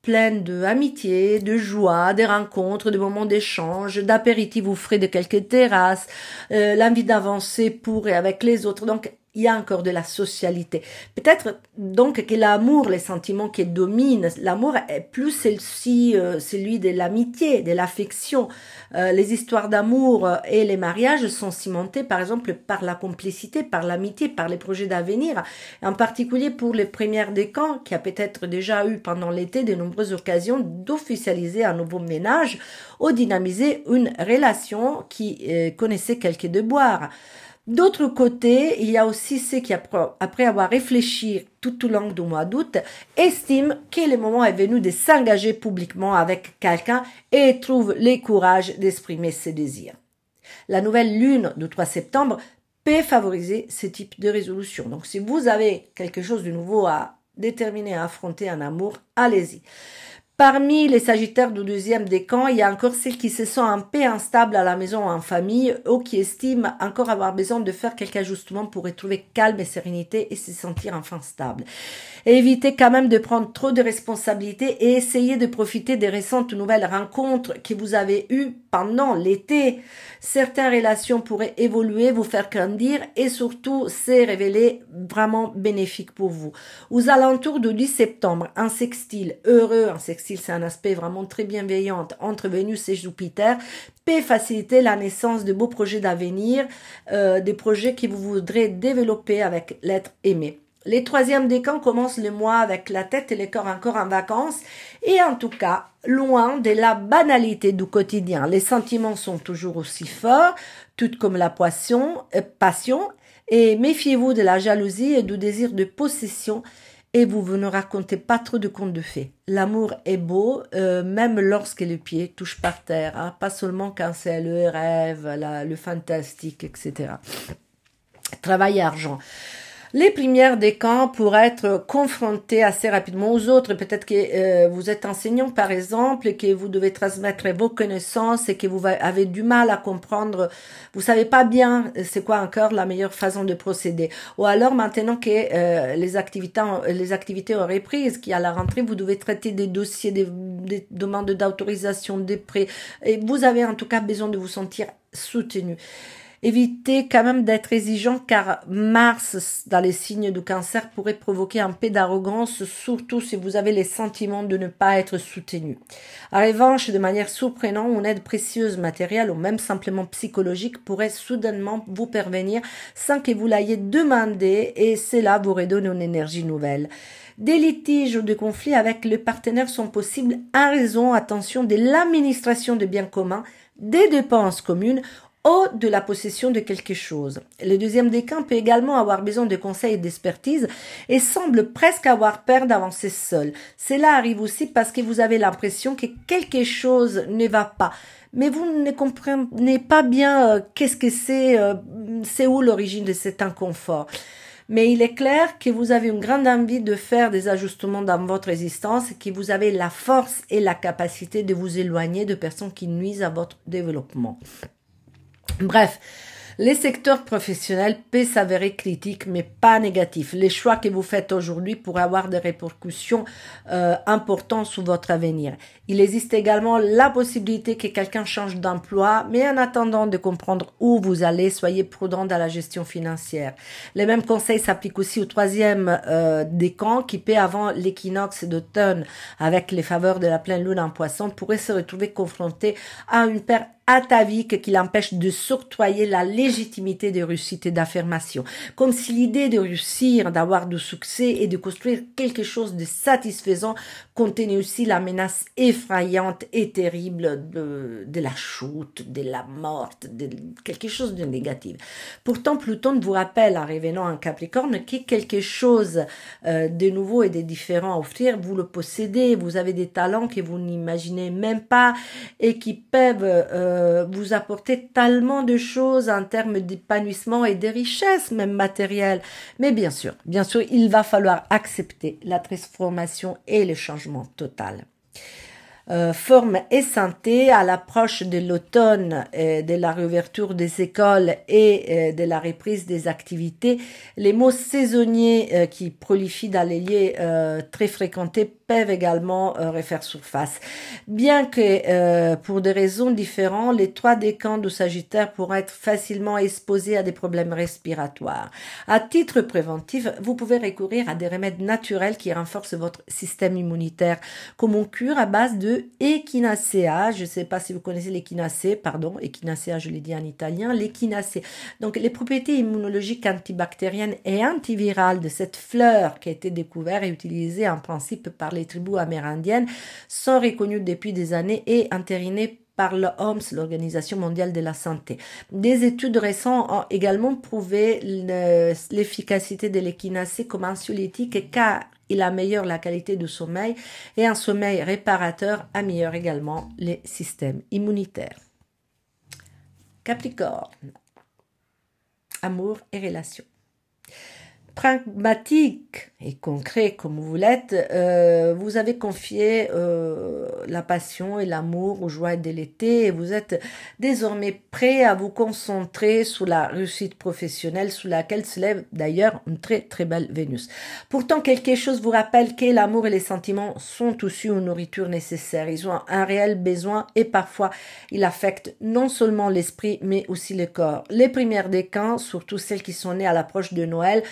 plein d'amitié, de joie, de rencontres, de moments d'échange, d'apéritifs ou frais de quelques terrasses, l'envie d'avancer pour et avec les autres. Donc, il y a encore de la socialité. Peut-être donc que l'amour, les sentiments qui dominent, l'amour est plus celui de l'amitié, de l'affection. Les histoires d'amour et les mariages sont cimentés par exemple par la complicité, par l'amitié, par les projets d'avenir. En particulier pour les premières décans qui a peut-être déjà eu pendant l'été de nombreuses occasions d'officialiser un nouveau ménage ou dynamiser une relation qui connaissait quelques déboires. D'autre côté, il y a aussi ceux qui, après avoir réfléchi tout au long du mois d'août, estiment que le moment est venu de s'engager publiquement avec quelqu'un et trouvent le courage d'exprimer ses désirs. La nouvelle lune du 3 septembre peut favoriser ce type de résolution. Donc, si vous avez quelque chose de nouveau à déterminer, à affronter en amour, allez-y. Parmi les Sagittaires du deuxième décan, il y a encore celles qui se sentent un peu instables à la maison ou en famille ou qui estiment encore avoir besoin de faire quelques ajustements pour retrouver calme et sérénité et se sentir enfin stable. Évitez quand même de prendre trop de responsabilités et essayez de profiter des récentes nouvelles rencontres que vous avez eues pendant l'été. Certaines relations pourraient évoluer, vous faire grandir et surtout se révéler vraiment bénéfiques pour vous. Aux alentours du 10 septembre, un sextile heureux, un sextile c'est un aspect vraiment très bienveillant entre Vénus et Jupiter, peut faciliter la naissance de beaux projets d'avenir, des projets que vous voudrez développer avec l'être aimé. Les troisièmes décans commencent le mois avec la tête et le corps encore en vacances et en tout cas, loin de la banalité du quotidien. Les sentiments sont toujours aussi forts, tout comme la passion, et méfiez-vous de la jalousie et du désir de possession et vous ne racontez pas trop de contes de fées. L'amour est beau, même lorsque les pieds touchent par terre, hein, pas seulement quand c'est le rêve, le fantastique, etc. Travail et argent. Les premières décans pourraient être confrontées assez rapidement aux autres. Peut-être que vous êtes enseignant, par exemple, et que vous devez transmettre vos connaissances et que vous avez du mal à comprendre. Vous savez pas bien c'est quoi encore la meilleure façon de procéder. Ou alors, maintenant que les activités ont repris, qu'à la rentrée, vous devez traiter des dossiers, des demandes d'autorisation, des prêts. Et vous avez en tout cas besoin de vous sentir soutenu. Évitez quand même d'être exigeant car Mars dans les signes du Cancer pourrait provoquer un peu d'arrogance, surtout si vous avez les sentiments de ne pas être soutenu. En revanche, de manière surprenante, une aide précieuse matérielle ou même simplement psychologique pourrait soudainement vous parvenir sans que vous l'ayez demandé et cela vous redonne une énergie nouvelle. Des litiges ou des conflits avec le partenaire sont possibles en raison, attention, de l'administration des biens communs, des dépenses communes ou de la possession de quelque chose. Le deuxième décan peut également avoir besoin de conseils et d'expertise et semble presque avoir peur d'avancer seul. Cela arrive aussi parce que vous avez l'impression que quelque chose ne va pas. Mais vous ne comprenez pas bien qu'est-ce que c'est où l'origine de cet inconfort. Mais il est clair que vous avez une grande envie de faire des ajustements dans votre existence et que vous avez la force et la capacité de vous éloigner de personnes qui nuisent à votre développement. Bref, les secteurs professionnels peuvent s'avérer critiques, mais pas négatifs. Les choix que vous faites aujourd'hui pourraient avoir des répercussions importantes sur votre avenir. Il existe également la possibilité que quelqu'un change d'emploi, mais en attendant de comprendre où vous allez, soyez prudent dans la gestion financière. Les mêmes conseils s'appliquent aussi au troisième décan qui paie avant l'équinoxe d'automne avec les faveurs de la pleine lune en poisson pourrait se retrouver confronté à une perte atavique qui l'empêche de s'octroyer la légitimité de réussite et d'affirmation. Comme si l'idée de réussir, d'avoir du succès et de construire quelque chose de satisfaisant contenait aussi la menace effrayante et terrible de la chute, de la mort, de quelque chose de négatif. Pourtant, Pluton vous rappelle, en revenant en Capricorne, que quelque chose de nouveau et de différent à offrir, vous le possédez, vous avez des talents que vous n'imaginez même pas et qui peuvent vous apporter tellement de choses en termes d'épanouissement et de richesse, même matérielle. Mais bien sûr, il va falloir accepter la transformation et le changement total. Forme et santé à l'approche de l'automne, de la réouverture des écoles et de la reprise des activités, les mots saisonniers qui prolifient dans les lieux très fréquentés peuvent également refaire surface. Bien que pour des raisons différentes, les trois décans du Sagittaire pourraient être facilement exposés à des problèmes respiratoires. À titre préventif, vous pouvez recourir à des remèdes naturels qui renforcent votre système immunitaire, comme une cure à base de Echinacea. Je ne sais pas si vous connaissez l'Echinacea, Echinacea, je l'ai dit en italien, l'Echinacea. Donc, les propriétés immunologiques antibactériennes et antivirales de cette fleur qui a été découverte et utilisée en principe par les tribus amérindiennes sont reconnues depuis des années et entérinées par l'OMS, l'Organisation mondiale de la santé. Des études récentes ont également prouvé l'efficacité de l'Echinacea comme anxiolytique car il améliore la qualité du sommeil et un sommeil réparateur améliore également les systèmes immunitaires. Capricorne, amour et relations. Pragmatique et concret comme vous l'êtes, vous avez confié la passion et l'amour aux joies de l'été et vous êtes désormais prêt à vous concentrer sur la réussite professionnelle sous laquelle se lève d'ailleurs une très très belle Vénus. Pourtant, quelque chose vous rappelle que l'amour et les sentiments sont aussi une nourriture nécessaire. Ils ont un réel besoin et parfois ils affectent non seulement l'esprit mais aussi le corps. Les premières décans, surtout celles qui sont nées à l'approche de Noël,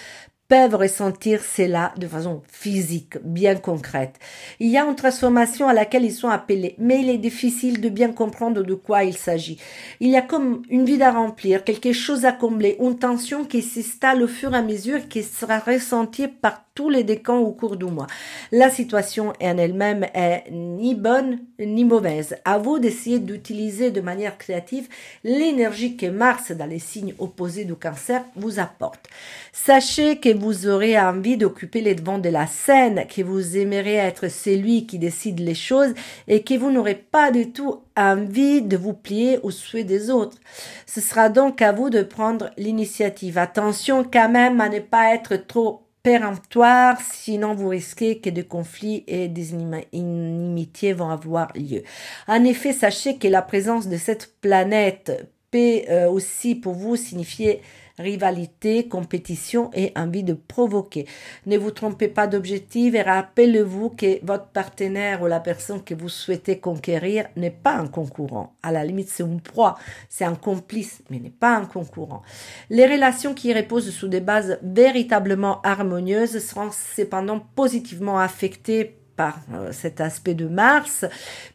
peuvent ressentir cela de façon physique, bien concrète. Il y a une transformation à laquelle ils sont appelés, mais il est difficile de bien comprendre de quoi il s'agit. Il y a comme une vide à remplir, quelque chose à combler, une tension qui s'installe au fur et à mesure qui sera ressentie par tous les décans au cours du mois. La situation en elle-même est ni bonne ni mauvaise. À vous d'essayer d'utiliser de manière créative l'énergie que Mars dans les signes opposés du Cancer vous apporte. Sachez que vous aurez envie d'occuper les devants de la scène, que vous aimerez être celui qui décide les choses et que vous n'aurez pas du tout envie de vous plier aux souhaits des autres. Ce sera donc à vous de prendre l'initiative. Attention quand même à ne pas être trop péremptoire, sinon vous risquez que des conflits et des inimitiés vont avoir lieu. En effet, sachez que la présence de cette planète peut aussi pour vous signifier rivalité, compétition et envie de provoquer. Ne vous trompez pas d'objectif et rappelez-vous que votre partenaire ou la personne que vous souhaitez conquérir n'est pas un concurrent. À la limite, c'est une proie, c'est un complice, mais n'est pas un concurrent. Les relations qui reposent sur des bases véritablement harmonieuses seront cependant positivement affectées par cet aspect de Mars,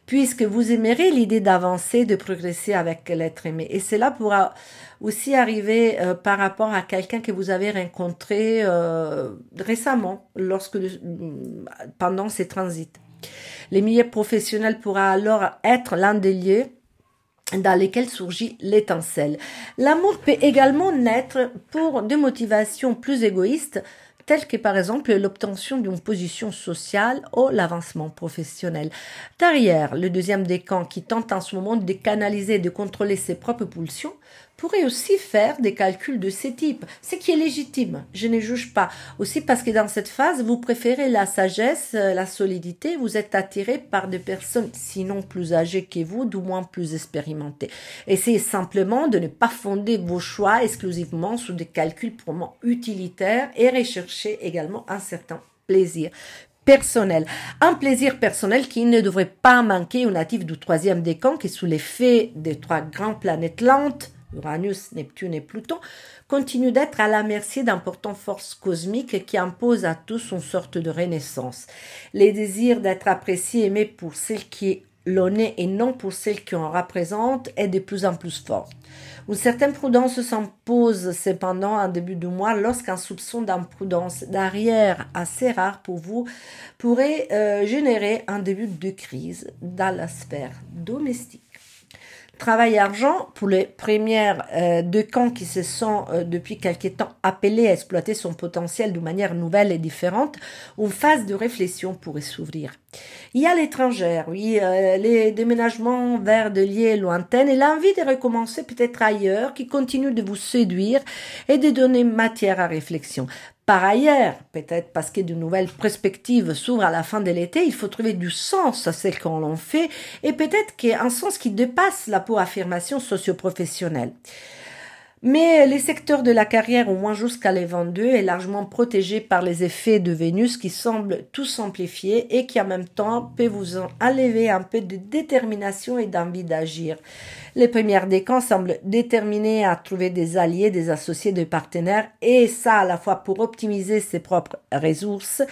puisque vous aimerez l'idée d'avancer, de progresser avec l'être aimé. Et cela pourra aussi arriver par rapport à quelqu'un que vous avez rencontré récemment, pendant ces transits. Les milieux professionnels pourra alors être l'un des lieux dans lesquels surgit l'étincelle. L'amour peut également naître pour des motivations plus égoïstes, telles que par exemple l'obtention d'une position sociale ou l'avancement professionnel. Derrière, le deuxième décan qui tente en ce moment de canaliser et de contrôler ses propres pulsions, pourrait aussi faire des calculs de ces types, ce qui est légitime, je ne juge pas. Aussi parce que dans cette phase, vous préférez la sagesse, la solidité, vous êtes attiré par des personnes sinon plus âgées que vous, du moins plus expérimentées. Essayez simplement de ne pas fonder vos choix exclusivement sur des calculs purement utilitaires et rechercher également un certain plaisir personnel. Un plaisir personnel qui ne devrait pas manquer aux natifs du troisième décan qui, sous l'effet des trois grandes planètes lentes, Uranus, Neptune et Pluton, continue d'être à la merci d'importantes forces cosmiques qui imposent à tous une sorte de renaissance. Les désirs d'être appréciés, aimés pour celle qui l'on est et non pour celle qui en représente est de plus en plus forte. Une certaine prudence s'impose cependant en début de mois lorsqu'un soupçon d'imprudence d'arrière assez rare pour vous pourrait générer un début de crise dans la sphère domestique. Travail et argent, pour les premières deux camps qui se sont depuis quelque temps appelés à exploiter son potentiel de manière nouvelle et différente, une phase de réflexion pourrait s'ouvrir. Il y a l'étrangère, oui, les déménagements vers des lieux lointains et l'envie de recommencer peut-être ailleurs qui continue de vous séduire et de donner matière à réflexion. Par ailleurs, peut-être parce que de nouvelles perspectives s'ouvrent à la fin de l'été, il faut trouver du sens à ce qu'on l'on fait et peut-être qu'un sens qui dépasse la pure affirmation socio-professionnelle. Mais les secteurs de la carrière, au moins jusqu'à les 22, est largement protégé par les effets de Vénus qui semblent tout simplifier et qui en même temps peut vous enlever un peu de détermination et d'envie d'agir. Les premières décans semblent déterminés à trouver des alliés, des associés, des partenaires, et ça à la fois pour optimiser ses propres ressources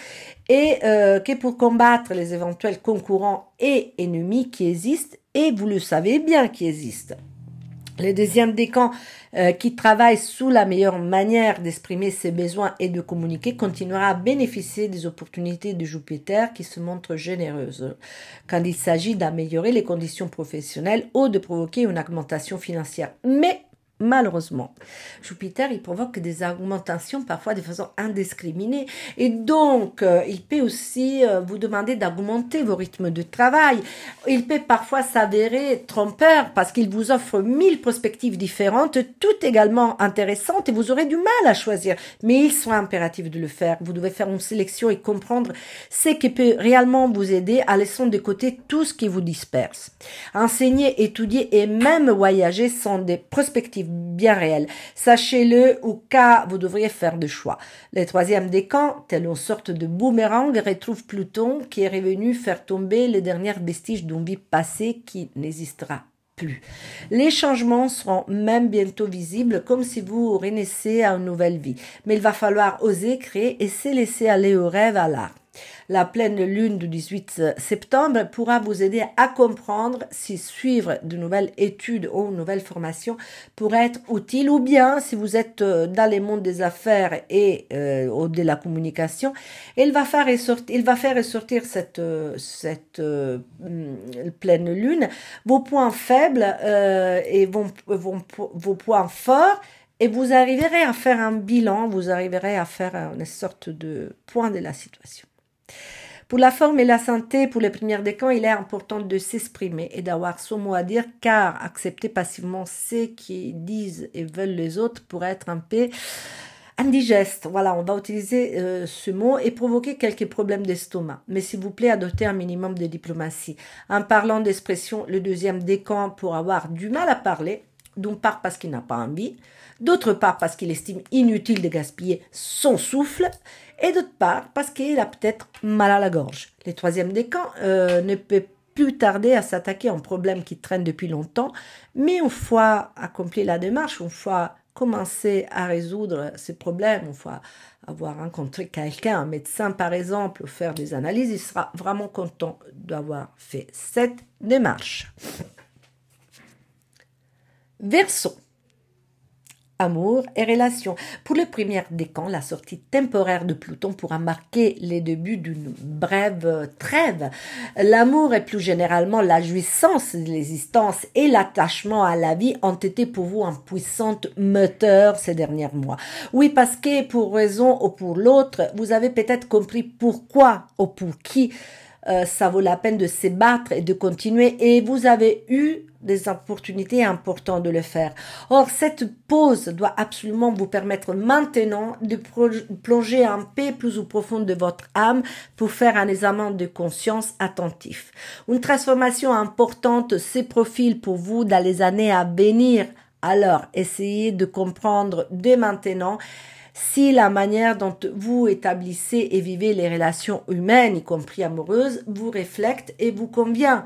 et que pour combattre les éventuels concurrents et ennemis qui existent, et vous le savez bien qui existent. Le deuxième décan qui travaille sous la meilleure manière d'exprimer ses besoins et de communiquer continuera à bénéficier des opportunités de Jupiter qui se montrent généreuses quand il s'agit d'améliorer les conditions professionnelles ou de provoquer une augmentation financière. Mais malheureusement, Jupiter, il provoque des augmentations parfois de façon indiscriminée et donc il peut aussi vous demander d'augmenter vos rythmes de travail. Il peut parfois s'avérer trompeur parce qu'il vous offre 1000 perspectives différentes, toutes également intéressantes et vous aurez du mal à choisir. Mais il sera impératif de le faire. Vous devez faire une sélection et comprendre ce qui peut réellement vous aider à laisser de côté tout ce qui vous disperse. Enseigner, étudier et même voyager sont des perspectives bien réel. Sachez-le au cas vous devriez faire des choix. Le troisième décan, tel une sorte de boomerang, retrouve Pluton qui est revenu faire tomber les derniers vestiges d'une vie passée qui n'existera plus. Les changements seront même bientôt visibles comme si vous renaissez à une nouvelle vie. Mais il va falloir oser créer et se laisser aller au rêve à l'art. La pleine lune du 18 septembre pourra vous aider à comprendre si suivre de nouvelles études ou une nouvelle formation pourrait être utile ou bien si vous êtes dans les mondes des affaires et de la communication, il va faire ressortir cette pleine lune, vos points faibles et vos points forts. Et vous arriverez à faire un bilan, vous arriverez à faire une sorte de point de la situation. Pour la forme et la santé, pour les premiers décans, il est important de s'exprimer et d'avoir son mot à dire, car accepter passivement ce qui disent et veulent les autres pourrait être un peu indigeste. Voilà, on va utiliser ce mot et provoquer quelques problèmes d'estomac. Mais s'il vous plaît, adoptez un minimum de diplomatie. En parlant d'expression, le deuxième décan pour avoir du mal à parler, d'une part parce qu'il n'a pas envie, d'autre part parce qu'il estime inutile de gaspiller son souffle, et d'autre part parce qu'il a peut-être mal à la gorge. Le troisième décan ne peut plus tarder à s'attaquer à un problème qui traîne depuis longtemps, mais une fois accompli la démarche, une fois commencé à résoudre ces problèmes, une fois avoir rencontré quelqu'un, un médecin par exemple, ou faire des analyses, il sera vraiment content d'avoir fait cette démarche. Verseau. amour et relations. Pour le premier décan, la sortie temporaire de Pluton pourra marquer les débuts d'une brève trêve. L'amour et plus généralement la jouissance de l'existence et l'attachement à la vie ont été pour vous un puissant moteur ces derniers mois. Oui, parce que pour raison ou pour l'autre, vous avez peut-être compris pourquoi ou pour qui ça vaut la peine de se battre et de continuer, et vous avez eu des opportunités importantes de le faire. Or, cette pause doit absolument vous permettre maintenant de plonger en paix plus ou profonde de votre âme pour faire un examen de conscience attentif. Une transformation importante se profile pour vous dans les années à venir. Alors, essayez de comprendre dès maintenant si la manière dont vous établissez et vivez les relations humaines, y compris amoureuses, vous reflète et vous convient.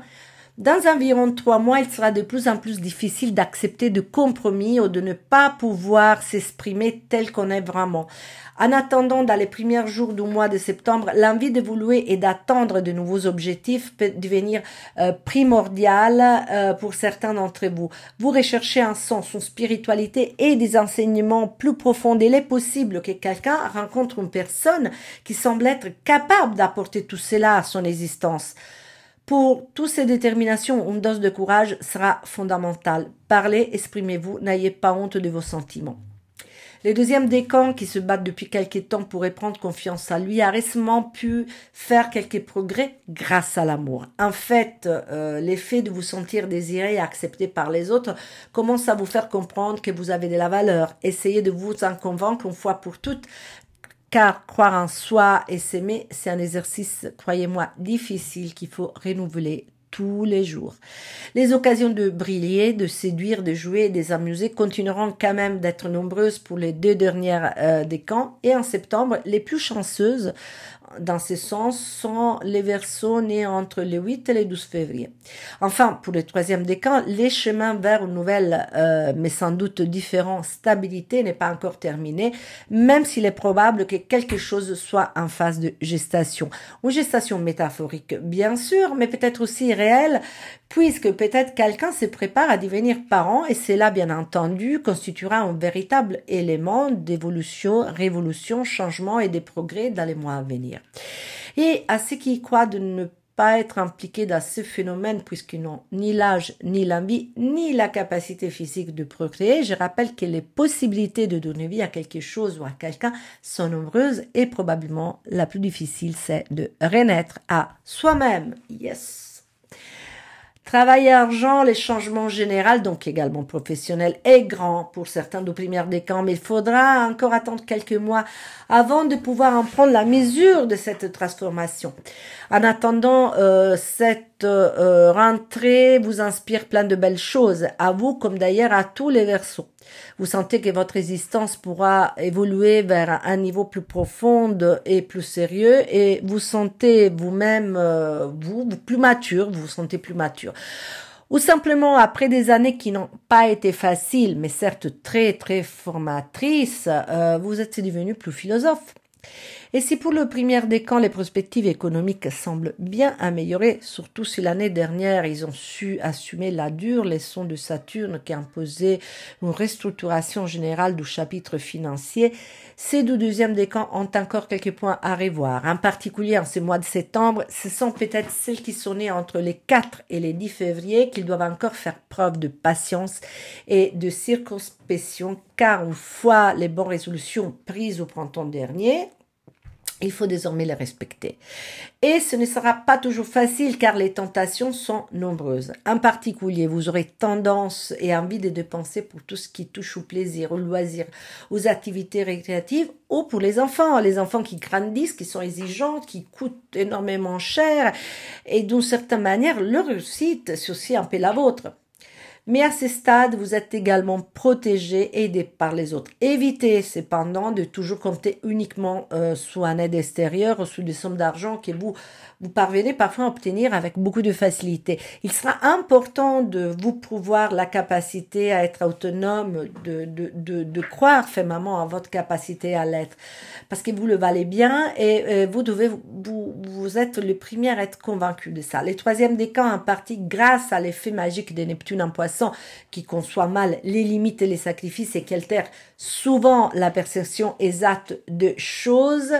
Dans environ 3 mois, il sera de plus en plus difficile d'accepter de compromis ou de ne pas pouvoir s'exprimer tel qu'on est vraiment. En attendant, dans les premiers jours du mois de septembre, l'envie d'évoluer et d'attendre de nouveaux objectifs peut devenir primordiale pour certains d'entre vous. Vous recherchez un sens, une spiritualité et des enseignements plus profonds. Il est possible que quelqu'un rencontre une personne qui semble être capable d'apporter tout cela à son existence. Pour toutes ces déterminations, une dose de courage sera fondamentale. Parlez, exprimez-vous, n'ayez pas honte de vos sentiments. Le deuxième décan, qui se bat depuis quelques temps pour reprendre confiance en lui, a récemment pu faire quelques progrès grâce à l'amour. En fait, l'effet de vous sentir désiré et accepté par les autres commence à vous faire comprendre que vous avez de la valeur. Essayez de vous en convaincre une fois pour toutes, car croire en soi et s'aimer, c'est un exercice, croyez-moi, difficile qu'il faut renouveler tous les jours. Les occasions de briller, de séduire, de jouer et de s'amuser continueront quand même d'être nombreuses pour les 2 dernières décans. Et en septembre, les plus chanceuses dans ce sens sont les Verseaux nés entre le 8 et le 12 février. Enfin, pour le 3e décan, les chemins vers une nouvelle, mais sans doute différente stabilité n'est pas encore terminé, même s'il est probable que quelque chose soit en phase de gestation. Une gestation métaphorique, bien sûr, mais peut-être aussi réelle, puisque peut-être quelqu'un se prépare à devenir parent, et cela, bien entendu, constituera un véritable élément d'évolution, révolution, changement et de progrès dans les mois à venir. Et à ceux qui croient de ne pas être impliqués dans ce phénomène, puisqu'ils n'ont ni l'âge, ni l'envie, ni la capacité physique de procréer, je rappelle que les possibilités de donner vie à quelque chose ou à quelqu'un sont nombreuses, et probablement la plus difficile, c'est de renaître à soi-même. Yes! Travail et argent, les changements généraux, donc également professionnels, est grand pour certains du premier décan, mais il faudra encore attendre quelques mois avant de pouvoir en prendre la mesure de cette transformation. En attendant, cette rentrée vous inspire plein de belles choses, à vous comme d'ailleurs à tous les Verseaux. Vous sentez que votre existence pourra évoluer vers un niveau plus profond et plus sérieux, et vous sentez vous-même, vous plus mature, vous vous sentez plus mature. Ou simplement, après des années qui n'ont pas été faciles, mais certes très très formatrices, vous êtes devenu plus philosophe. Et si pour le premier décan, les perspectives économiques semblent bien améliorées, surtout si l'année dernière, ils ont su assumer la dure leçon de Saturne qui imposait une restructuration générale du chapitre financier, ces 2 deuxièmes décans ont encore quelques points à revoir. En particulier, en ce mois de septembre, ce sont peut-être celles qui sont nées entre les 4 et les 10 février qu'ils doivent encore faire preuve de patience et de circonspection, car une fois les bonnes résolutions prises au printemps dernier, il faut désormais les respecter. Et ce ne sera pas toujours facile car les tentations sont nombreuses. En particulier, vous aurez tendance et envie de dépenser pour tout ce qui touche au plaisir, au loisir, aux activités récréatives ou pour les enfants qui grandissent, qui sont exigeants, qui coûtent énormément cher et d'une certaine manière, leur réussite, c'est aussi un peu la vôtre. Mais à ce stade, vous êtes également protégé et aidé par les autres. Évitez cependant de toujours compter uniquement sous un aide extérieure ou sous des sommes d'argent que vous parvenez parfois à obtenir avec beaucoup de facilité. Il sera important de vous pouvoir la capacité à être autonome, de croire fermement à votre capacité à l'être, parce que vous le valez bien et vous êtes le premier à être convaincu de ça. Les 3e décan en partie grâce à l'effet magique de Neptune en Poisson poisson qui conçoit mal les limites et les sacrifices et qui altère souvent la perception exacte de choses,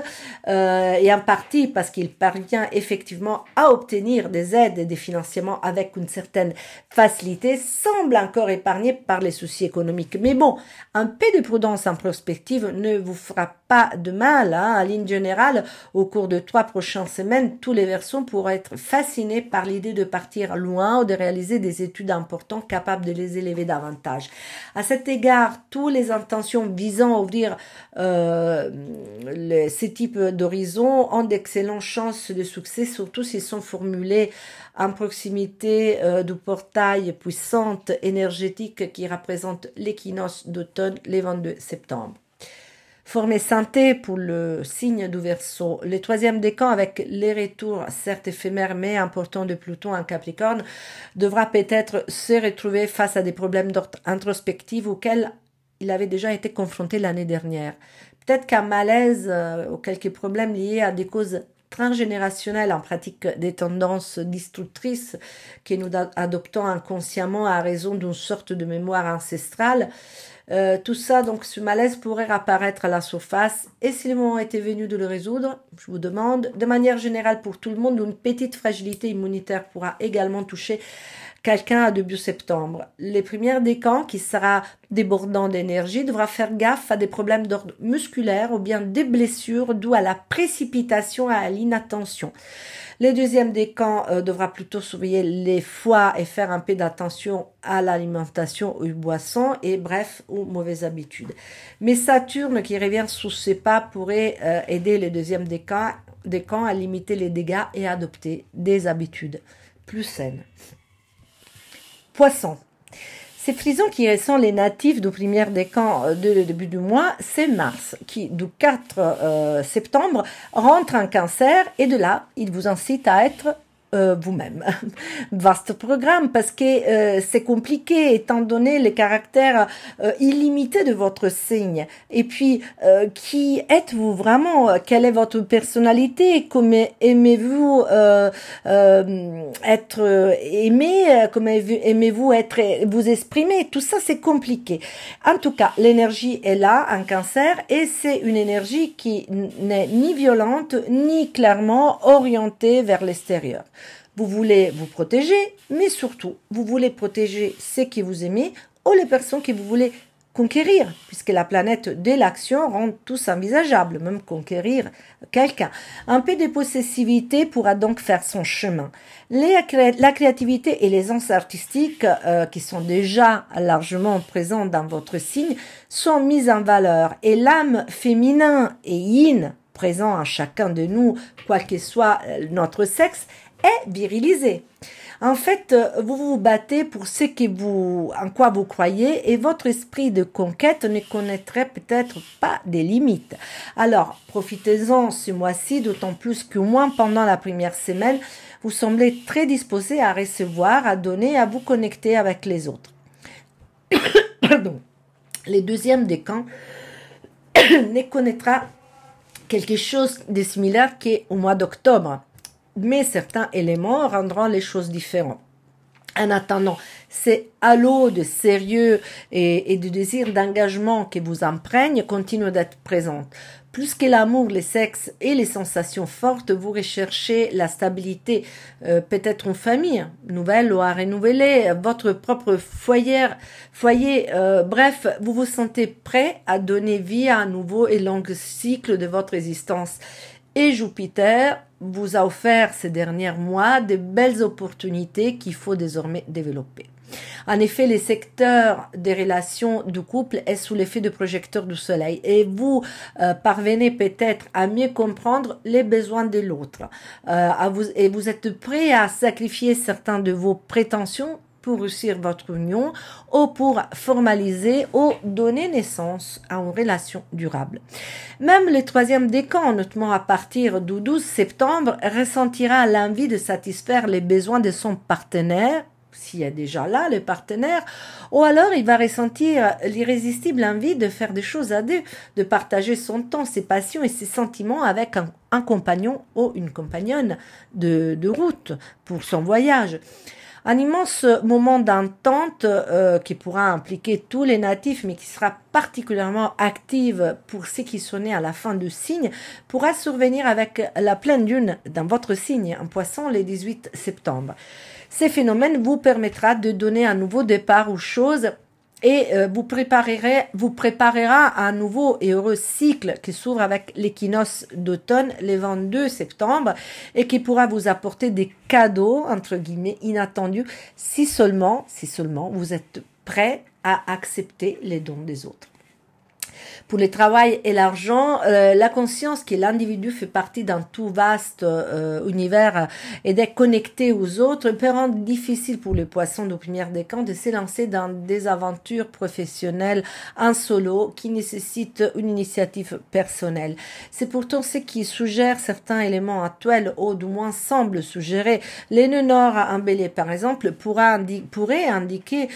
et en partie parce qu'il parvient effectivement à obtenir des aides et des financements avec une certaine facilité, semble encore épargné par les soucis économiques. Mais bon, un peu de prudence en prospective ne vous fera pas de mal. En ligne générale, au cours de 3 prochaines semaines, tous les Verseaux pourraient être fascinés par l'idée de partir loin ou de réaliser des études importantes capables de les élever davantage. À cet égard, toutes les intentions visant à ouvrir ces types d'horizons ont d'excellentes chances de succès, surtout s'ils sont formulés en proximité du portail puissante énergétique qui représente l'équinoxe d'automne, le 22 septembre. Forme et santé pour le signe du Verseau. Le 3e décan, avec les retours certes éphémères mais importants de Pluton en Capricorne, devra peut-être se retrouver face à des problèmes d'ordre introspectif auxquels il avait déjà été confronté l'année dernière. Peut-être qu'un malaise ou quelques problèmes liés à des causes transgénérationnelles en pratique des tendances destructrices que nous adoptons inconsciemment à raison d'une sorte de mémoire ancestrale. Tout ça, donc ce malaise pourrait apparaître à la surface, et si le moment était venu de le résoudre, je vous demande, de manière générale pour tout le monde, une petite fragilité immunitaire pourra également toucher quelqu'un à début septembre. Les premières décans, qui sera débordant d'énergie, devra faire gaffe à des problèmes d'ordre musculaire ou bien des blessures dues à la précipitation et à l'inattention. Le 2e décan devra plutôt surveiller les foies et faire un peu d'attention à l'alimentation ou aux boissons et bref, aux mauvaises habitudes. Mais Saturne qui revient sous ses pas pourrait aider le 2e décan à limiter les dégâts et à adopter des habitudes plus saines. Poisson. Ces frisons qui sont les natifs du premier décan de début du mois, c'est Mars qui, du 4 septembre, rentre en Cancer et de là, il vous incite à être vous-même. Vaste programme parce que c'est compliqué étant donné le caractère illimité de votre signe. Et puis, qui êtes-vous vraiment? Quelle est votre personnalité? Comment aimez-vous être aimé? Comment aimez-vous être vous exprimer? Tout ça, c'est compliqué. En tout cas, l'énergie est là en Cancer et c'est une énergie qui n'est ni violente ni clairement orientée vers l'extérieur. Vous voulez vous protéger, mais surtout, vous voulez protéger ceux que vous aimez ou les personnes que vous voulez conquérir, puisque la planète de l'action rend tous envisageable, même conquérir quelqu'un. Un peu de possessivité pourra donc faire son chemin. La créativité et les sens artistiques, qui sont déjà largement présents dans votre signe, sont mises en valeur. Et l'âme féminin et yin, présent en chacun de nous, quel que soit notre sexe, est virilisé. En fait, vous vous battez pour ce que en quoi vous croyez et votre esprit de conquête ne connaîtrait peut-être pas des limites. Alors, profitez-en ce mois-ci, d'autant plus qu'au moins pendant la première semaine, vous semblez très disposé à recevoir, à donner, à vous connecter avec les autres. Pardon. Le 2e décan ne connaîtra quelque chose de similaire qu'au mois d'octobre. Mais certains éléments rendront les choses différentes. En attendant, ces halos de sérieux et de désir d'engagement qui vous imprègnent continuent d'être présentes. Plus que l'amour, les sexes et les sensations fortes, vous recherchez la stabilité, peut-être une famille nouvelle ou à renouveler, votre propre foyer. Bref, vous vous sentez prêt à donner vie à un nouveau et long cycle de votre existence. Et Jupiter vous a offert ces derniers mois de belles opportunités qu'il faut désormais développer. En effet, le secteur des relations du couple est sous l'effet de projecteur du soleil et vous parvenez peut-être à mieux comprendre les besoins de l'autre. Et vous êtes prêt à sacrifier certains de vos prétentions pour réussir votre union ou pour formaliser ou donner naissance à une relation durable. Même le 3e décan, notamment à partir du 12 septembre, ressentira l'envie de satisfaire les besoins de son partenaire, s'il est déjà là, le partenaire, ou alors il va ressentir l'irrésistible envie de faire des choses à deux, de partager son temps, ses passions et ses sentiments avec un un compagnon ou une compagnonne de route pour son voyage. Un immense moment d'entente qui pourra impliquer tous les natifs, mais qui sera particulièrement active pour ceux qui sont nés à la fin du signe, pourra survenir avec la pleine lune dans votre signe, en Poisson, le 18 septembre. Ces phénomènes vous permettra de donner un nouveau départ aux choses et vous préparera à un nouveau et heureux cycle qui s'ouvre avec l'équinoxe d'automne le 22 septembre et qui pourra vous apporter des cadeaux, entre guillemets, inattendus, si seulement vous êtes prêt à accepter les dons des autres. Pour le travail et l'argent, la conscience que l'individu fait partie d'un tout vaste univers et d'être connecté aux autres peut rendre difficile pour les poissons du premier décan de s'élancer dans des aventures professionnelles en solo qui nécessitent une initiative personnelle. C'est pourtant ce qui suggère certains éléments actuels ou du moins semble suggérer. Les nœuds nord en Bélier, par exemple, pourrait indiquer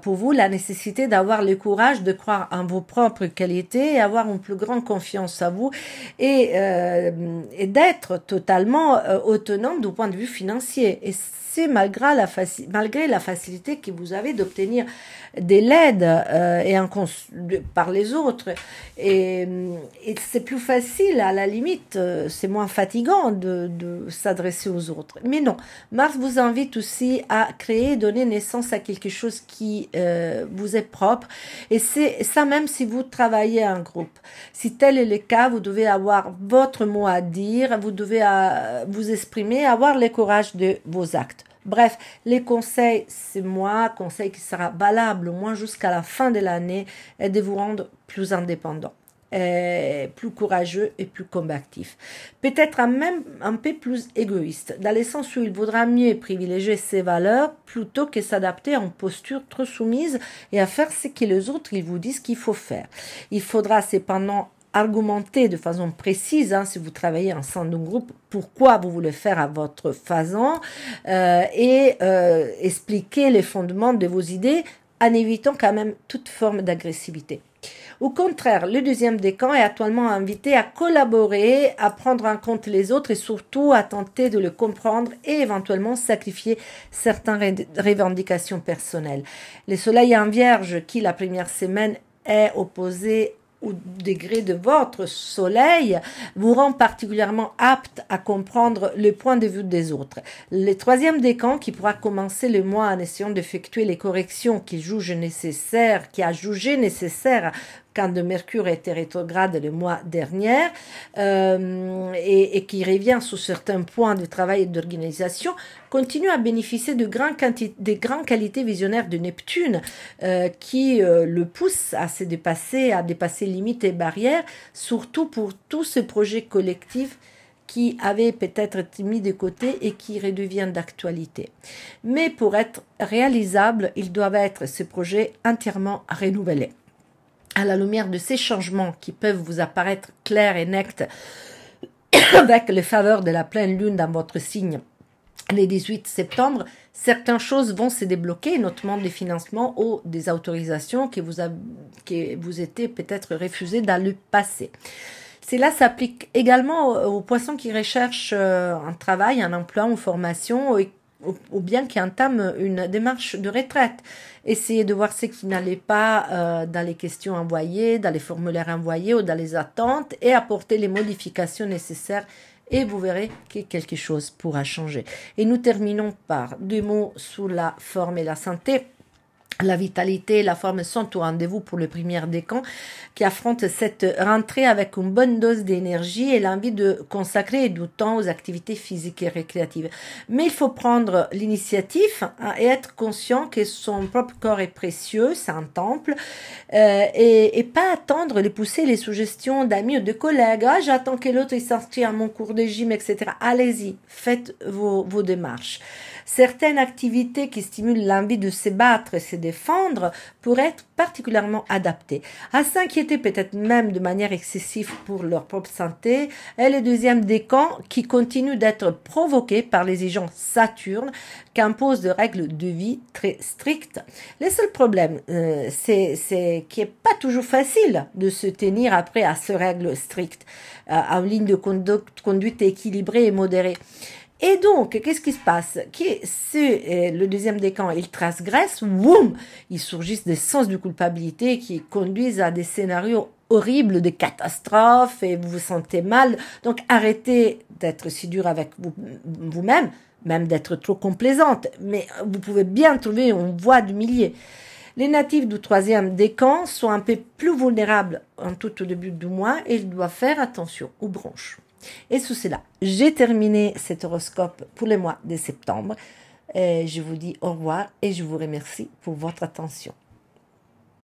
pour vous la nécessité d'avoir le courage de croire en vos propres qualités et avoir une plus grande confiance à vous et d'être totalement autonome du point de vue financier. Et c'est malgré la facilité que vous avez d'obtenir de l'aide par les autres. Et c'est plus facile, à la limite, c'est moins fatigant de s'adresser aux autres. Mais non, Mars vous invite aussi à créer, donner naissance à quelque chose qui vous est propre. Et c'est ça même si vous travaillez en groupe. Si tel est le cas, vous devez avoir votre mot à dire, vous devez vous exprimer, avoir le courage de vos actes. Bref, les conseils, c'est conseil qui sera valable au moins jusqu'à la fin de l'année, est de vous rendre plus indépendant, plus courageux et plus combatif. Peut-être même un peu plus égoïste, dans le sens où il vaudra mieux privilégier ses valeurs plutôt que s'adapter à une posture trop soumise et à faire ce que les autres ils vous disent qu'il faut faire. Il faudra cependant argumenter de façon précise, si vous travaillez ensemble d'un groupe, pourquoi vous voulez faire à votre façon et expliquer les fondements de vos idées en évitant quand même toute forme d'agressivité. Au contraire, le deuxième décan est actuellement invité à collaborer, à prendre en compte les autres et surtout à tenter de le comprendre et éventuellement sacrifier certaines revendications personnelles. Le soleil en Vierge, qui la première semaine est opposé au degré de votre soleil, vous rend particulièrement apte à comprendre le point de vue des autres. Le troisième décan, qui pourra commencer le mois en essayant d'effectuer les corrections qu'il qui a jugé nécessaires quand de Mercure était rétrograde le mois dernier et qui revient sur certains points de travail et d'organisation, continue à bénéficier de grandes qualités visionnaires de Neptune qui le poussent à se dépasser, à dépasser limites et barrières, surtout pour tous ces projets collectifs qui avaient peut-être été mis de côté et qui redeviennent d'actualité. Mais pour être réalisables, ils doivent être, ces projets, entièrement renouvelés. À la lumière de ces changements qui peuvent vous apparaître clairs et nets avec les faveurs de la pleine lune dans votre signe le 18 septembre, certaines choses vont se débloquer, notamment des financements ou des autorisations que vous étiez peut-être refusées dans le passé. Cela s'applique également aux poissons qui recherchent un travail, un emploi, une formation ou bien qui entament une démarche de retraite. Essayez de voir ce qui n'allait pas dans les questions envoyées, dans les formulaires envoyés ou dans les attentes et apporter les modifications nécessaires et vous verrez que quelque chose pourra changer. Et nous terminons par deux mots sur la forme et la santé. La vitalité et la forme sont au rendez-vous pour le premier décan qui affronte cette rentrée avec une bonne dose d'énergie et l'envie de consacrer du temps aux activités physiques et récréatives. Mais il faut prendre l'initiative et être conscient que son propre corps est précieux, c'est un temple, et pas attendre les pousser les suggestions d'amis ou de collègues. Ah, j'attends que l'autre s'inscrit à mon cours de gym, etc. Allez-y, faites vos démarches. Certaines activités qui stimulent l'envie de se battre et se défendre pour être particulièrement adaptés, à s'inquiéter peut-être même de manière excessive pour leur propre santé, et le deuxième décan qui continue d'être provoqué par l'exigence Saturne qu'impose de règles de vie très strictes. Le seul problème, c'est qu'il n'est pas toujours facile de se tenir après à ces règles strictes, à une ligne de conduite équilibrée et modérée. Et donc, qu'est-ce qui se passe? Le deuxième décan, il transgresse, boum, il surgissent des sens de culpabilité qui conduisent à des scénarios horribles de catastrophes et vous vous sentez mal. Donc, arrêtez d'être si dur avec vous-même, même d'être trop complaisante. Mais vous pouvez bien trouver une voie d'humilier. Les natifs du troisième décan sont un peu plus vulnérables en tout au début du mois et ils doivent faire attention aux bronches. Et sous cela, j'ai terminé cet horoscope pour le mois de septembre. Je vous dis au revoir et je vous remercie pour votre attention.